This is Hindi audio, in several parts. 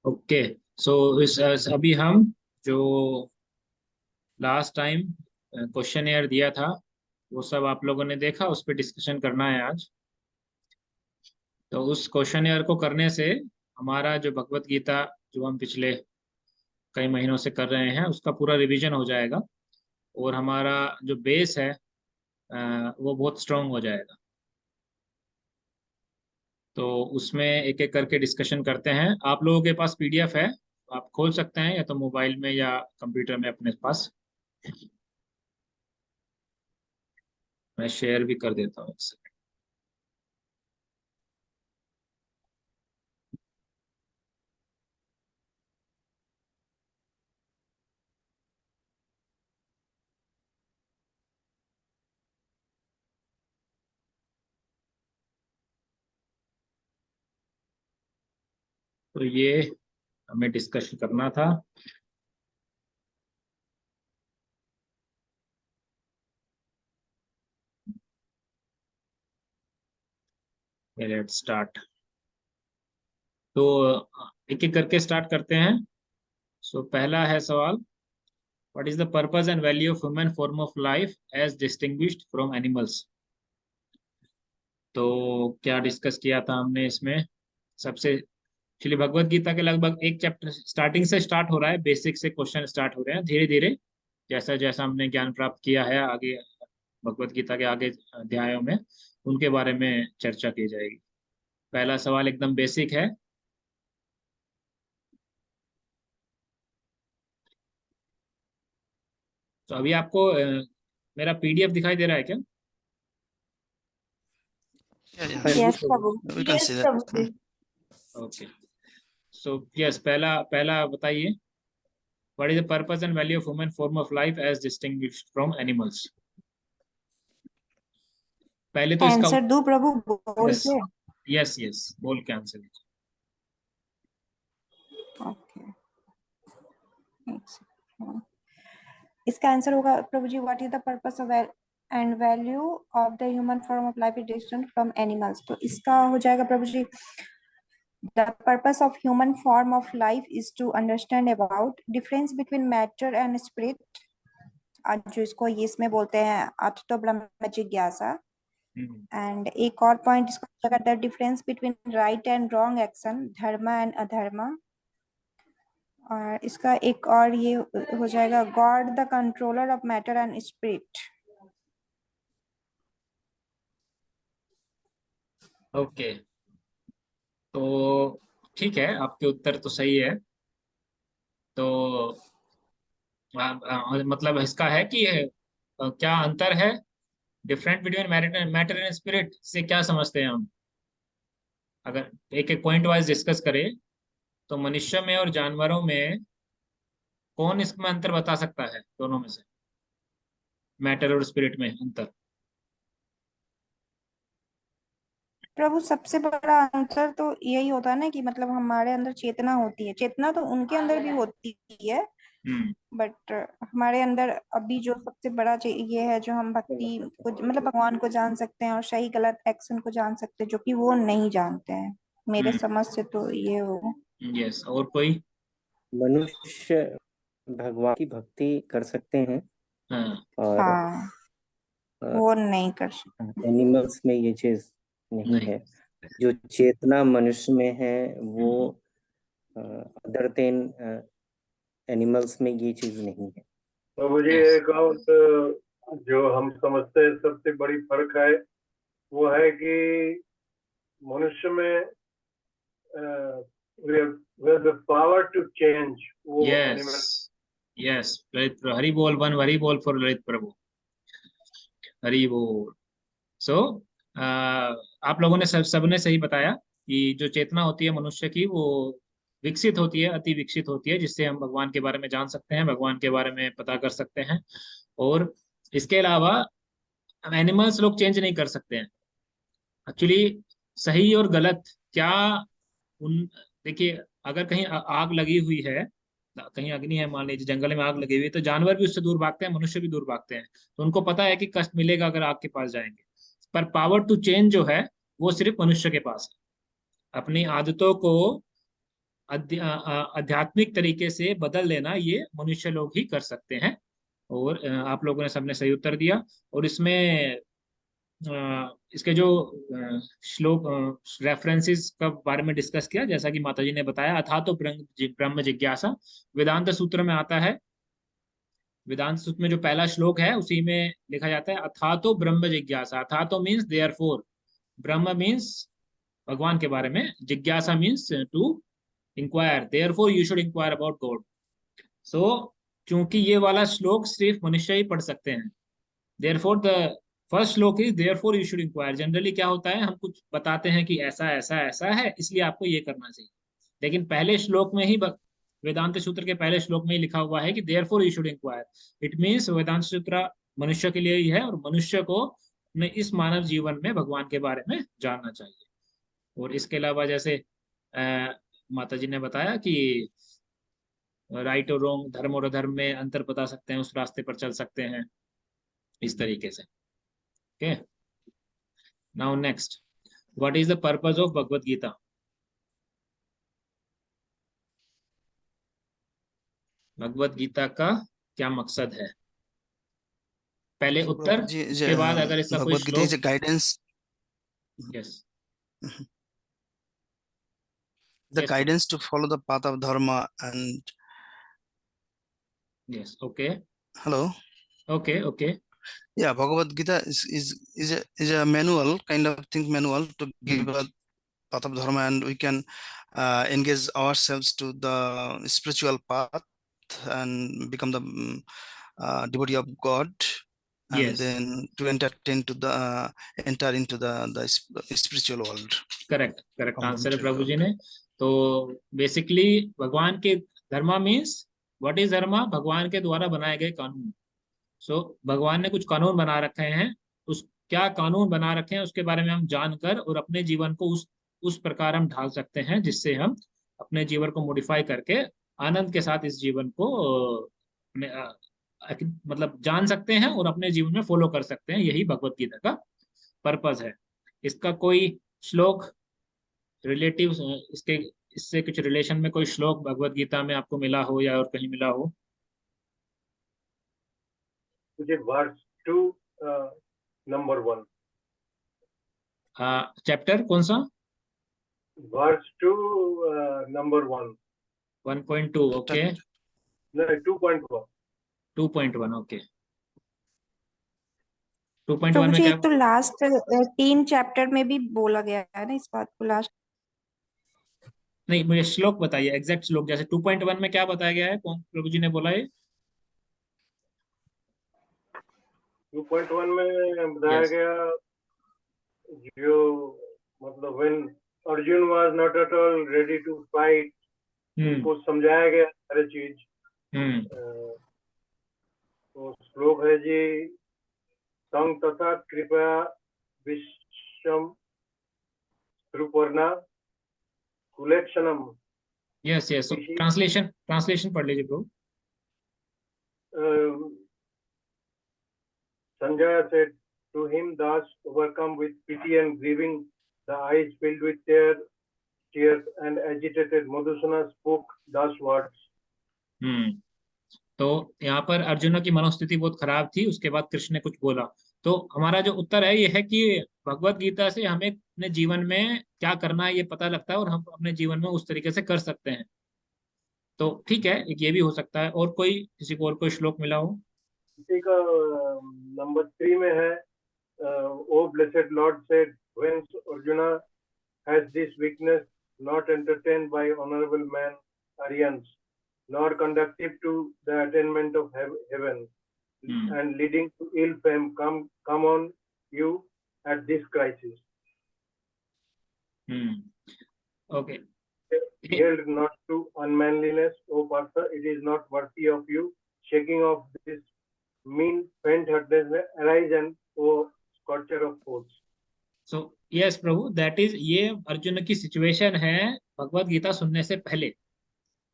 ओके। सो अभी हम जो लास्ट टाइम क्वेश्चन एयर दिया था वो सब आप लोगों ने देखा, उस पर डिस्कशन करना है आज। तो उस क्वेश्चन एयर को करने से हमारा जो भगवत गीता जो हम पिछले कई महीनों से कर रहे हैं उसका पूरा रिवीजन हो जाएगा, और हमारा जो बेस है वो बहुत स्ट्रांग हो जाएगा। तो उसमें एक एक करके डिस्कशन करते हैं। आप लोगों के पास पीडीएफ है, आप खोल सकते हैं या तो मोबाइल में या कंप्यूटर में अपने पास। मैं शेयर भी कर देता हूँ इससे। तो ये हमें डिस्कशन करना था। Let's start. तो एक एक करके स्टार्ट करते हैं। सो पहला है सवाल, what is the purpose and value of human form of life as distinguished from animals. तो क्या डिस्कस किया था हमने इसमें? सबसे एक्चुअली भगवत गीता के लगभग एक चैप्टर स्टार्टिंग से स्टार्ट हो रहा है, बेसिक से क्वेश्चन स्टार्ट हो रहे हैं धीरे धीरे। जैसा जैसा हमने ज्ञान प्राप्त किया है आगे भगवत गीता के आगे अध्यायों में उनके बारे में चर्चा की जाएगी। पहला सवाल एकदम बेसिक है। तो अभी आपको मेरा पीडीएफ दिखाई दे रहा है क्या? हाँ जी यस प्रभु। प्रभु। We can see that. प्रभु जी। ओके। सो यस, पहला पहला बताइए, what is the purpose and value of human form of life as distinguished from animals. पहले तो इसका आंसर दो प्रभु बोल यस के। यस यस बोल के आंसर दीजिए। ओके, एक सेकंड। इसका आंसर होगा प्रभु जी, what is the purpose of and value of the human form of life is distinct from animals. तो इसका हो जाएगा प्रभु जी, the purpose of human form of life is to understand about difference between matter and spirit। आज जो इसको ये इसमें बोलते हैं अथतो ब्रह्म जिज्ञासा। एंड एक और पॉइंट इसको जगह the difference between right and wrong action, धर्म एंड अधर्म। और इसका एक और ये हो जाएगा, God the controller of matter and spirit. Okay. तो ठीक है, आपके उत्तर तो सही है। तो मतलब इसका है कि क्या अंतर है, different between matter and spirit से क्या समझते हैं हम? अगर एक एक पॉइंट वाइज डिस्कस करें तो मनुष्य में और जानवरों में कौन इसमें अंतर बता सकता है, दोनों में से मैटर और स्पिरिट में अंतर? प्रभु सबसे बड़ा अंतर तो यही होता है ना कि मतलब हमारे अंदर चेतना होती है, चेतना तो उनके अंदर भी होती है, हम्म। बट हमारे अंदर अभी जो सबसे बड़ा ये है जो हम भक्ति को मतलब भगवान को जान सकते हैं और सही गलत एक्शन को जान सकते हैं, जो कि वो नहीं जानते हैं। मेरे हम्म। समझ से तो ये हो। यस, और कोई? मनुष्य भगवान की भक्ति कर सकते हैं हाँ। और हाँ, वो नहीं कर सकते। एनिमल्स में ये चीज नहीं नहीं। है। जो चेतना मनुष्य में है वो हम्म। अदर देन एनिमल्स में ये चीज नहीं है। तो मुझे यस। एक और जो हम समझते हैं सबसे बड़ी फर्क है वो है कि मनुष्य में द पावर टू चेंज, वो यस एनिमल। यस, ललित प्रभु हरि बोल, वन हरि बोल फॉर ललित प्रभु, हरि बोल। सो आप लोगों ने सबने सही बताया कि जो चेतना होती है मनुष्य की वो विकसित होती है, अति विकसित होती है, जिससे हम भगवान के बारे में जान सकते हैं, भगवान के बारे में पता कर सकते हैं। और इसके अलावा एनिमल्स लोग चेंज नहीं कर सकते हैं एक्चुअली। सही और गलत क्या उन देखिए, अगर कहीं आग लगी हुई है, कहीं अग्नि है, मान लीजिए जंगल में आग लगी हुई है, तो जानवर भी उससे दूर भागते हैं, मनुष्य भी दूर भागते हैं। तो उनको पता है कि कष्ट मिलेगा अगर आग के पास जाएंगे। पर पावर टू चेंज जो है वो सिर्फ मनुष्य के पास है। अपनी आदतों को आध्यात्मिक तरीके से बदल देना ये मनुष्य लोग ही कर सकते हैं। और आप लोगों ने सबने सही उत्तर दिया। और इसमें इसके जो श्लोक रेफरेंसेस का बारे में डिस्कस किया, जैसा कि माताजी ने बताया, अथा तो ब्रह्म जिज्ञासा वेदांत सूत्र में आता है। वेदांत सूत्र में जो पहला श्लोक है उसी में लिखा जाता है अथा तो ब्रह्म जिज्ञासा। अथा तो मीन्स देयरफॉर, ब्रह्म मीन्स भगवान के बारे में, जिज्ञासा means to inquire, therefore you should inquire about God. So चूंकि ये वाला श्लोक सिर्फ मनुष्य ही पढ़ सकते हैं, therefore the first shloka is therefore you should inquire. Generally क्या होता है, हम कुछ बताते हैं कि ऐसा ऐसा ऐसा है इसलिए आपको ये करना चाहिए, लेकिन पहले श्लोक में ही वेदांत सूत्र के पहले श्लोक में ही लिखा हुआ है कि therefore you should inquire. It means Vedanta Sutra मनुष्य के लिए ही है और मनुष्य को अपने इस मानव जीवन में भगवान के बारे में जानना चाहिए। और इसके अलावा जैसे माता जी ने बताया कि राइट और रॉन्ग, धर्म और अधर्म में अंतर बता सकते हैं, उस रास्ते पर चल सकते हैं इस तरीके से। Okay, now next, what is the purpose of Bhagavad Gita? Bhagavad Gita का क्या मकसद है? पहले So, उत्तर, Prabhuji, उसके बाद अगर इसका कोई Bhagavad Gita is a श्लोक। guidance, yes the yes guidance to follow the path of dharma. And yes okay hello, okay okay yeah, Bhagavad Gita is a manual kind of thing, manual to give a path of dharma, and we can engage ourselves to the spiritual path and become the devotee of God, and Yes. then to enter into the spiritual world. Correct correct answer है Complementary प्रभु जी world. ने। तो बेसिकली भगवान के धर्मा मीन्स व्हाट इज धर्मा? भगवान के द्वारा बनाए गए कानून। सो भगवान ने कुछ कानून बना रखे हैं, उस क्या कानून बना रखे हैं उसके बारे में हम जानकर और अपने जीवन को उस प्रकार हम ढाल सकते हैं जिससे हम अपने जीवन को मॉडिफाई करके आनंद के साथ इस जीवन को अपने मतलब जान सकते हैं और अपने जीवन में फॉलो कर सकते हैं। यही भगवत गीता का पर्पस है। इसका कोई श्लोक रिलेटिव, इसके इससे कुछ रिलेशन में कोई श्लोक भगवत गीता में आपको मिला हो या और कहीं मिला हो? मुझे वर्स 2 नंबर 1, चैप्टर कौन सा? वर्स 2 नंबर 1, 1.2 ओके, नहीं 2.1। 2.1 ओके। 2.1 प्रभु में जी क्या? एक तो लास्ट 3 चैप्टर में भी बोला गया है ना इस बात को, लास्ट। नहीं, मुझे श्लोक बताइए, एग्जैक्ट श्लोक। जैसे 2.1 में क्या बताया गया है, कौन प्रभु जी ने बोला है? 2.1 में बताया Yes. गया जो मतलब when Arjun was not at all ready to fight, उनको समझाया गया सारी चीज। तो श्लोक है जी, संग तथा कृपया विश्वम रुपर्णा कुलेक्षणम। यस यस, ट्रांसलेशन पढ़ लीजिए प्रभु। Sanjaya said to him, thus overcome with pity and grieving, the eyes filled with tears and agitated, Madhusana spoke thus words. तो यहाँ पर अर्जुन की मनोस्थिति बहुत खराब थी, उसके बाद कृष्ण ने कुछ बोला। तो हमारा जो उत्तर है ये है कि भगवत गीता से हमें अपने जीवन में क्या करना है ये पता लगता है और हम अपने जीवन में उस तरीके से कर सकते हैं। तो ठीक है, एक ये भी हो सकता है। और कोई, किसी को और कोई श्लोक मिला हो? इसी का नंबर 3 में है, O blessed Lord said, when Arjuna has this weakness, not entertained by honorable man Aryans, nor conducive to the attainment of heaven, and leading to ill fame, come on you at this crisis. Okay. Yield not to unmanliness, O Partha, it is not worthy of you. Shaking off this mean faint-heartedness, arise and O scorcher of fools. So yes Prabhu, that is, ये अर्जुन की सिचुएशन है भगवत गीता सुनने से पहले।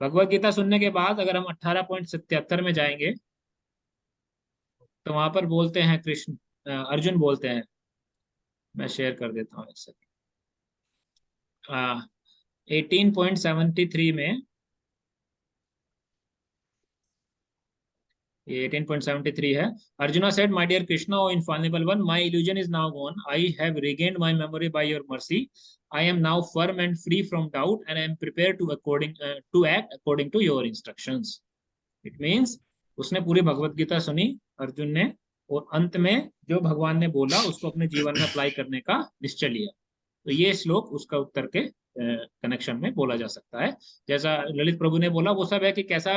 भगवत गीता सुनने के बाद अगर हम 18.77 में जाएंगे तो वहां पर बोलते हैं कृष्ण, अर्जुन बोलते हैं, मैं शेयर कर देता हूँ एक सेकंड। 18.73 में, ये 18.73 है। Arjuna said, my dear Krishna, O infallible one, my illusion is now gone, I have regained my memory by your mercy, I am now firm and free from doubt and I am prepare to act according to your instructions. It means उसने पूरी भगवत गीता सुनी अर्जुन ने, और अंत में जो भगवान ने बोला उसको अपने जीवन में अप्लाई करने का निश्चय लिया। तो ये श्लोक उसका उत्तर के कनेक्शन में बोला जा सकता है। जैसा ललित प्रभु ने बोला वो सब है कि कैसा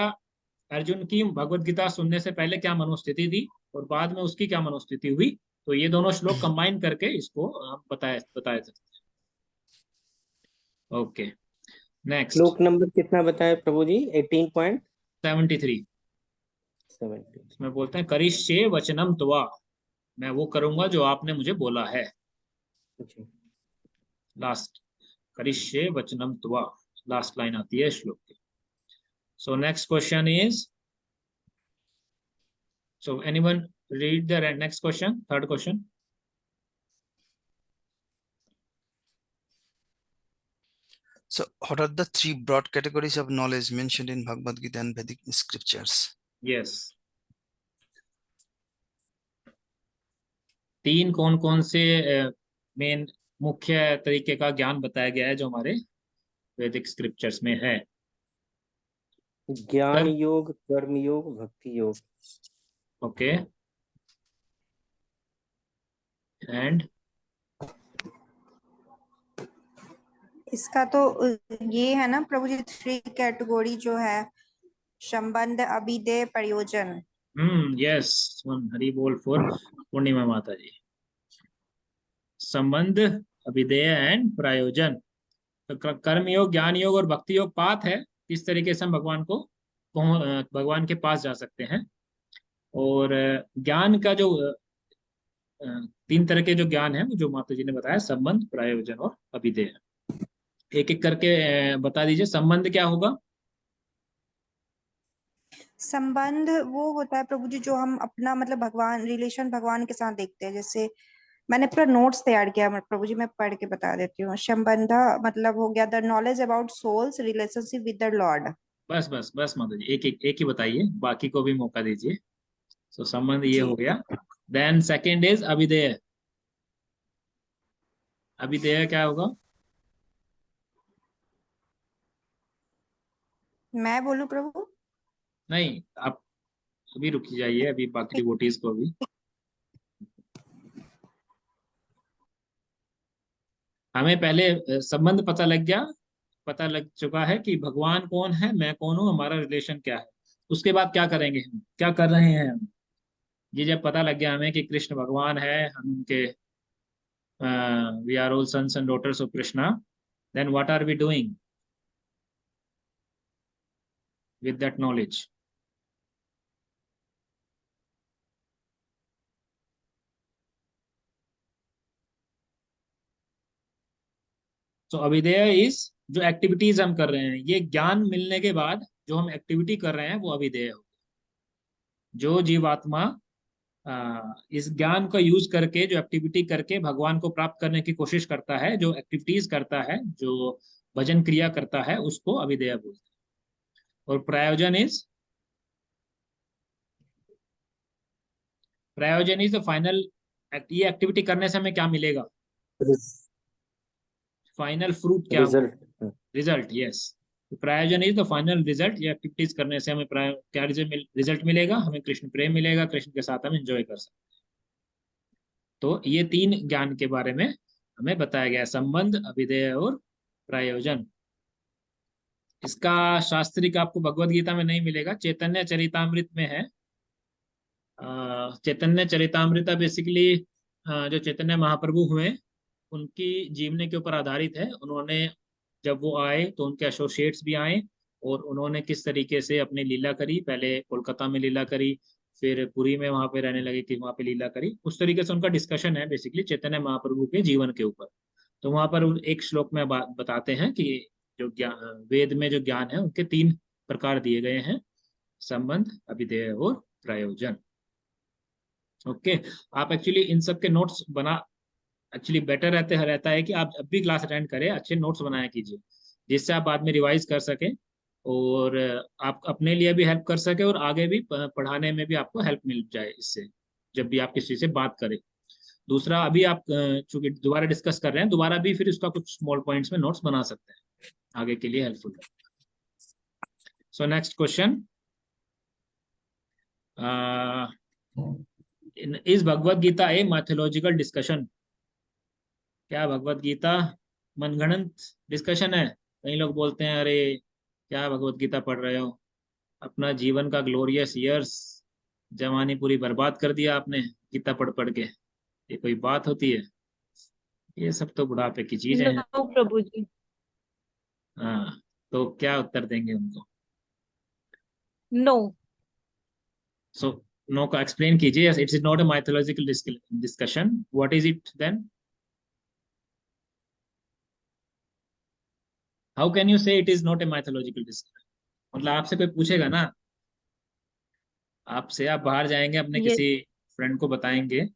अर्जुन की भगवत गीता सुनने से पहले क्या मनोस्थिति थी और बाद में उसकी क्या मनोस्थिति हुई। तो ये दोनों श्लोक कंबाइन करके इसको हम बताए सकते हैं। Okay, next. श्लोक नंबर कितना बताए प्रभु जी? 73 18.70। इसमें बोलते हैं, करिष्ये वचनम त्वा, मैं वो करूंगा जो आपने मुझे बोला है। जी। लास्ट, करिष्ये वचनम त्वा, लास्ट लाइन आती है श्लोक की। सो next question is, so anyone read the next question, third question. So, what are the three broad categories of knowledge mentioned in Bhagavad Gita and Vedic scriptures? Yes. तीन कौन कौन से मेन मुख्य तरीके का ज्ञान बताया गया है जो हमारे वैदिक स्क्रिप्चर्स में है? ज्ञान योग, कर्म योग, भक्ति योग। ओके, एंड इसका तो ये है ना प्रभु जी, 3 कैटेगरी जो है, संबंध, अभिधेय, प्रयोजन। यस, हरि बोल फॉर पूर्णिमा माता जी। संबंध, अभिधेय एंड प्रयोजन। तो कर्म योग, ज्ञान योग और भक्ति योग पाथ है किस तरीके से हम भगवान के पास जा सकते हैं। और ज्ञान का जो तीन तरह के जो ज्ञान है वो जो माता जी ने बताया, संबंध, प्रयोजन और अभिधेय। एक एक करके बता दीजिए। संबंध क्या होगा? संबंध वो होता है प्रभु जी जो हम अपना मतलब भगवान, रिलेशन भगवान के साथ देखते हैं। जैसे मैंने पूरा नोट्स तैयार किया प्रभु जी, मैं पढ़ के बता देती हूँ। संबंध मतलब हो गया the knowledge about souls relationship with the lord. बस बस बस माता जी, एक ही बताइए, बाकी को भी मौका दीजिए। सो संबंध ये जी। हो गया। देन सेकंड इज अभिधेय। अभिधेय क्या होगा? मैं बोलूं प्रभु? नहीं, आप अभी रुक जाइए, अभी बाकी डिवोटीज को भी। हमें पहले संबंध पता लग चुका है कि भगवान कौन है, मैं कौन हूँ, हमारा रिलेशन क्या है। उसके बाद क्या करेंगे, हम क्या कर रहे हैं हम? ये जब पता लग गया हमें कि कृष्ण भगवान है, हम उनके we are all sons and daughters of Krishna, then what are we doing with that knowledge? तो अभिधेय इज जो एक्टिविटीज हम कर रहे हैं, ये ज्ञान मिलने के बाद जो हम एक्टिविटी कर रहे हैं वो अभिधेय हो। जो जीवात्मा इस ज्ञान का यूज करके, जो एक्टिविटी करके भगवान को प्राप्त करने की कोशिश करता है, जो एक्टिविटीज करता है, जो भजन क्रिया करता है, उसको अभिधेय बोलते हैं। और प्रयोजन इज द फाइनल। ये एक्टिविटी करने से हमें क्या मिलेगा? फाइनल फ्रूट क्या होगा? रिजल्ट। Result, yes. प्रयोजन इज द फाइनल रिजल्ट। ये एक्टिविटीज करने से हमें क्या रिजल्ट मिलेगा? हमें कृष्ण प्रेम मिलेगा, कृष्ण के साथ हम एंजॉय कर सकते हैं। तो ये तीन ज्ञान के बारे में हमें बताया गया, संबंध, अभिधेय और प्रयोजन। इसका शास्त्रिक आपको भगवत गीता में नहीं मिलेगा, चैतन्य चरितामृत में है। चैतन्य चरितामृत बेसिकली जो चैतन्य महाप्रभु हुए उनकी जीवनी के ऊपर आधारित है। उन्होंने जब वो आए तो उनके एसोसिएट्स भी आए और उन्होंने किस तरीके से अपनी लीला करी। पहले कोलकाता में लीला करी, फिर पुरी में वहां पे रहने लगे कि वहां पे लीला करी। उस तरीके से उनका डिस्कशन है बेसिकली चैतन्य महाप्रभु के जीवन के ऊपर। तो वहां पर एक श्लोक में बताते हैं कि जो ज्ञान, वेद में जो ज्ञान है उनके तीन प्रकार दिए गए हैं, संबंध, अभिधेय और प्रयोजन। ओके, आप एक्चुअली इन सब के नोट्स बना, एक्चुअली बेटर रहता है कि आप जब भी क्लास अटेंड करें अच्छे नोट्स बनाया कीजिए। जिससे आप बाद में रिवाइज कर सकें और आप अपने लिए भी हेल्प कर सके और आगे भी पढ़ाने में भी आपको हेल्प मिल जाए इससे, जब भी आप किसी से बात करें। दूसरा, अभी आप चूंकि दोबारा डिस्कस कर रहे हैं, दोबारा भी फिर उसका कुछ स्मॉल पॉइंट्स में नोट्स बना सकते हैं, आगे के लिए हेल्पफुल है। So next question, is Bhagavad Gita a mythological discussion? क्या भगवत गीता मनगढ़ंत डिस्कशन है? कई लोग बोलते हैं अरे क्या भगवत गीता पढ़ रहे हो, अपना जीवन का ग्लोरियस ईयर्स, जवानी पूरी बर्बाद कर दिया आपने गीता पढ़ पढ़ के, ये कोई बात होती है? ये सब तो बुढ़ापे की चीजें हैं। नो प्रभु जी। हाँ, तो क्या उत्तर देंगे उनको? नो। सो नो का एक्सप्लेन कीजिए। It's not a mythological discussion, what is it then? How can you say it is not a mythological discussion? मतलब आपसे कोई पूछेगा ना, आपसे, आप बाहर जाएंगे अपने ये किसी फ्रेंड को बताएंगे,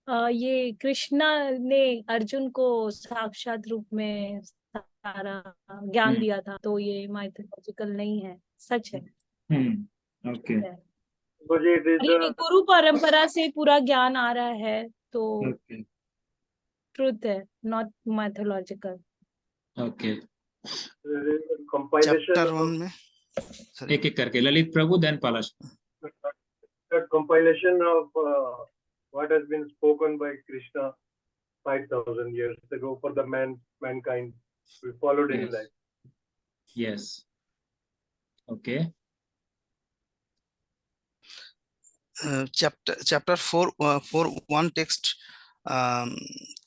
ये कृष्णा ने अर्जुन को साक्षात रूप में सारा ज्ञान दिया था, तो ये माइथोलॉजिकल नहीं है, सच है। ओके Because it is ये गुरु परंपरा से पूरा ज्ञान आ रहा है, तो ओके ट्रुथ है, not mythological. Okay. compilation chapter of 1 में sorry, एक एक करके, ललित प्रभु then Palash. the compilation of what has been spoken by Krishna 5,000 years ago for the mankind we followed in Yes. life. Yes. Okay. chapter 4:1 text,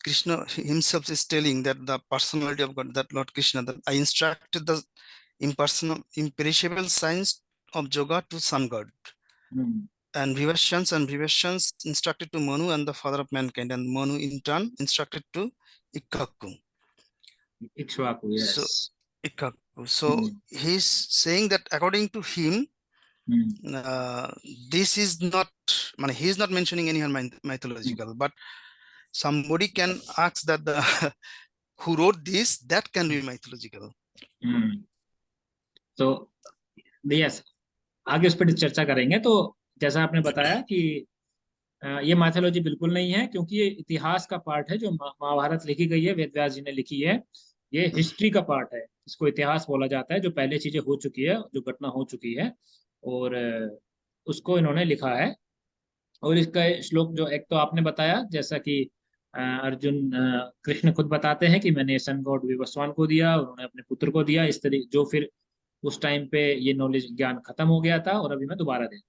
Krishna himself is telling that the personality of God, that Lord Krishna, that I instructed the impersonal, imperishable science of yoga to sun god, and Vivasans instructed to Manu and the father of mankind, and Manu in turn instructed to Ikkaku. Ikshvaku, yes. So Ikkaku. So he's saying that according to him, this is not, he is not mentioning any mythological, but somebody can ask that the who wrote this, that can be mythological. तो यस, आगे उस पर चर्चा करेंगे। तो जैसा आपने बताया कि ये माइथोलॉजी बिल्कुल नहीं है, क्योंकि ये इतिहास का पार्ट है। जो महाभारत लिखी गई है, वेद व्यास जी ने लिखी है, ये हिस्ट्री का पार्ट है, इसको इतिहास बोला जाता है। जो पहले चीजें हो चुकी है, जो घटना हो चुकी है, और उसको इन्होंने लिखा है। और इसका श्लोक जो एक तो आपने बताया, जैसा कि अर्जुन, कृष्ण खुद बताते हैं कि मैंने सन गॉड विवस्वान को दिया, उन्होंने अपने पुत्र को दिया, इस तरीके जो फिर उस टाइम पे ये नॉलेज ज्ञान खत्म हो गया था और अभी मैं दोबारा दे।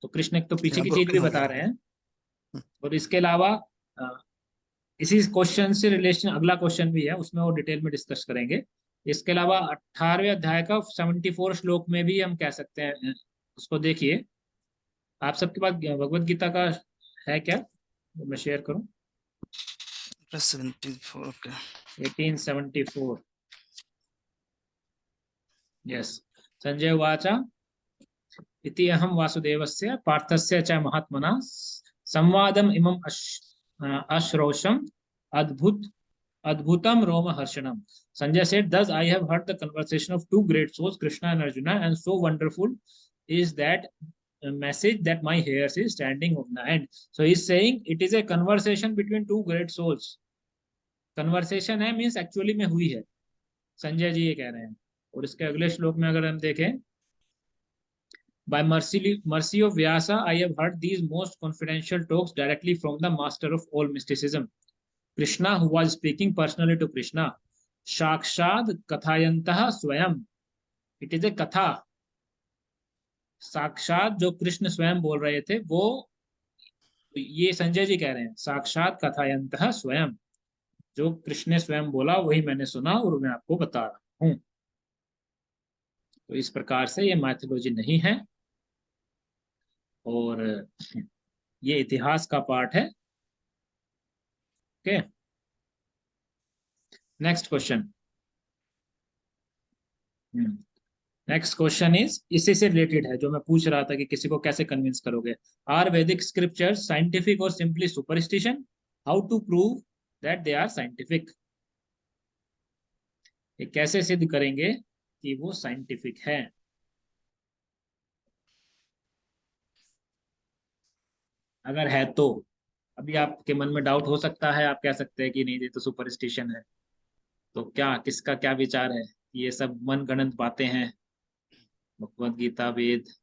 तो कृष्ण एक तो पीछे की चीज भी बता रहे हैं, और इसके अलावा इसी क्वेश्चन से रिलेशन अगला क्वेश्चन भी है, उसमें वो डिटेल में डिस्कस करेंगे। इसके अलावा 18वें अध्याय का 74 श्लोक में भी हम कह सकते हैं, उसको देखिए। आप सबके पास भगवत गीता का है क्या? मैं शेयर करूं। 74, okay. 1874, यस। संजय उवाच इति अहं वासुदेवस्य पार्थस्य च महात्मना संवादम इमं अश्रोषम अद्भुतम रोमहर्षणम। Sanjay said, thus I have heard the conversation of two great souls, Krishna and Arjuna, and so wonderful is that message that my hairs is standing on the end. So he is saying it is a conversation between two great souls. Conversation है means actually में हुई है, संजय जी ये कह रहे हैं। और इसके अगले श्लोक में अगर हम देखें, by mercy of Vyasa, I have heard these most confidential talks directly from the master of all mysticism, Krishna, who was speaking personally to Krishna. Shakshad kathayantah swayam. It is a katha. साक्षात जो कृष्ण स्वयं बोल रहे थे, वो ये संजय जी कह रहे हैं, साक्षात कथायंतः स्वयं, जो कृष्ण ने स्वयं बोला वही मैंने सुना और मैं आपको बता रहा हूं। तो इस प्रकार से ये माइथोलॉजी नहीं है, और ये इतिहास का पार्ट है। Okay, next question. Next question is, इसी से रिलेटेड है जो मैं पूछ रहा था कि किसी को कैसे कन्विंस करोगे। आर वैदिक स्क्रिप्चर्स साइंटिफिक और simply superstition? How to prove that they are scientific. ये कैसे सिद्ध करेंगे कि वो साइंटिफिक है? अगर है तो अभी आपके मन में डाउट हो सकता है, आप कह सकते हैं कि नहीं ये तो सुपरस्टिशन है। तो क्या किसका क्या विचार है? ये सब मन गणत बातें हैं, भगवत गीता, वेद?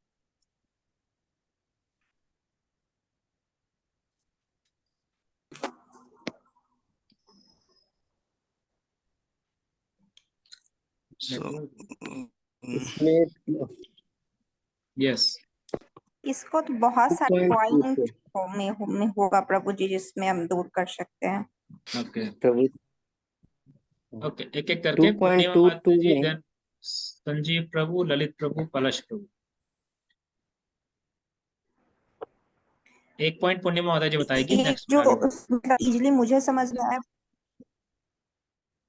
So, इसमें यस। इसको तो बहुत सारे 2.2 पॉइंट में होगा प्रभु जी, जिसमें हम दूर कर सकते हैं। ओके प्रभु ओके, एक एक करके। पूर्णिमा 2.22 माता जी, में देन संजीव प्रभु, ललित प्रभु, कलश प्रभु। एक पॉइंट पूर्णिमा माता जी बताएगी, एक नेक्स्ट जो आगे बढ़ो। मतलब इजीली मुझे समझ में आया,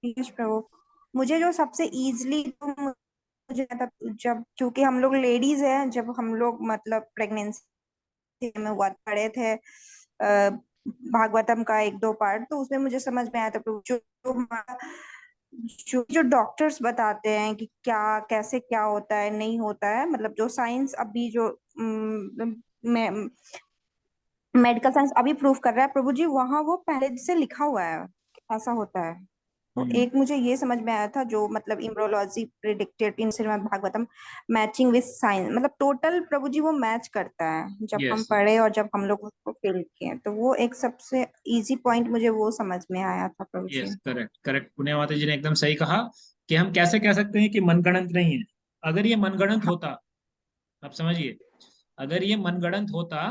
यश प्रभु, मुझे जो सबसे इजीली मुझे मतलब, जब क्योंकि हम लोग लेडीज हैं, जब हम लोग मतलब प्रेगनेंसी में हुआ पढ़े थे भागवतम का एक दो पार्ट, तो उसमें मुझे समझ में आया था प्रभु, जो जो डॉक्टर्स बताते हैं कि क्या कैसे क्या होता है नहीं होता है, मतलब जो साइंस अभी जो मेडिकल साइंस अभी प्रूव कर रहा है प्रभु जी, वहां वो पहले से लिखा हुआ है ऐसा होता है। तो एक मुझे ये समझ में आया था, जो मतलब embryology predicted in Shrimad Bhagavatam matching with science, मतलब टोटल प्रभु जी वो मैच करता है जब हम यस पढ़े और जब हम लोग उसको फील किए, तो वो एक सबसे इजी पॉइंट मुझे वो समझ में आया था प्रभु जी। Yes, correct correct. पुण्य माता जी ने एकदम सही कहा कि हम कैसे कह सकते हैं कि मनगढ़ंत नहीं है। अगर ये मनगढ़ंत होता, आप समझिए, अगर ये मनगढ़ंत होता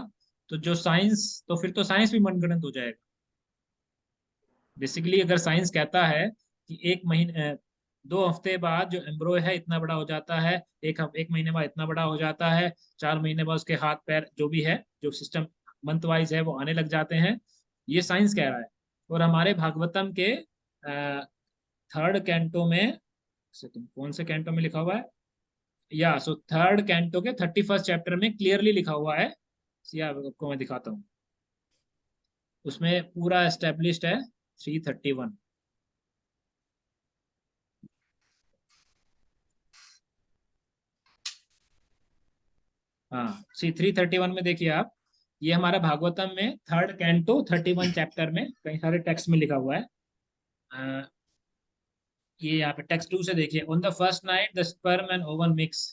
तो जो साइंस, तो फिर तो साइंस भी मनगढ़ंत हो जाएगा। बेसिकली अगर साइंस कहता है कि एक महीने 2 हफ्ते बाद जो एम्ब्रो है इतना बड़ा हो जाता है, एक महीने बाद इतना बड़ा हो जाता है, 4 महीने बाद उसके हाथ पैर जो भी है, जो सिस्टम मंथ वाइज है, वो आने लग जाते हैं, ये साइंस कह रहा है। और हमारे भागवतम के 3rd कैंटो में, कौन से कैंटो में लिखा हुआ है, या सो 3rd कैंटो के 31st चैप्टर में क्लियरली लिखा हुआ है, या आपको मैं दिखाता हूँ, उसमें पूरा एस्टेब्लिश्ड है 331। हाँ, 331 में देखिए आप, ये हमारा भागवतम में 3rd कैंटो 31 चैप्टर में कई सारे टेक्स्ट में लिखा हुआ है। ये यहाँ पे टेक्स्ट 2 से देखिए, on the first night the sperm and ovum mix,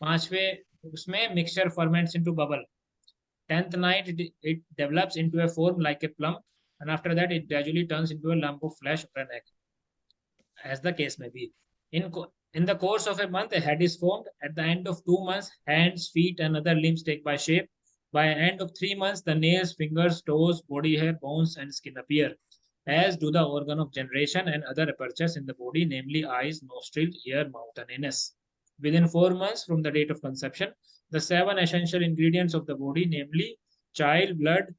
5वें उसमें mixture ferments into bubble, 10th night it develops into a form like a plum, and after that it gradually turns into a lump of flesh or an egg, as the case may be. In the course of a month, a head is formed. At the end of 2 months, hands, feet, and other limbs take by shape. By the end of 3 months, the nails, fingers, toes, body hair, bones, and skin appear, as do the organ of generation and other apertures in the body, namely eyes, nostril, ear, mouth, and anus. Within 4 months from the date of conception, the 7 essential ingredients of the body, namely child, blood,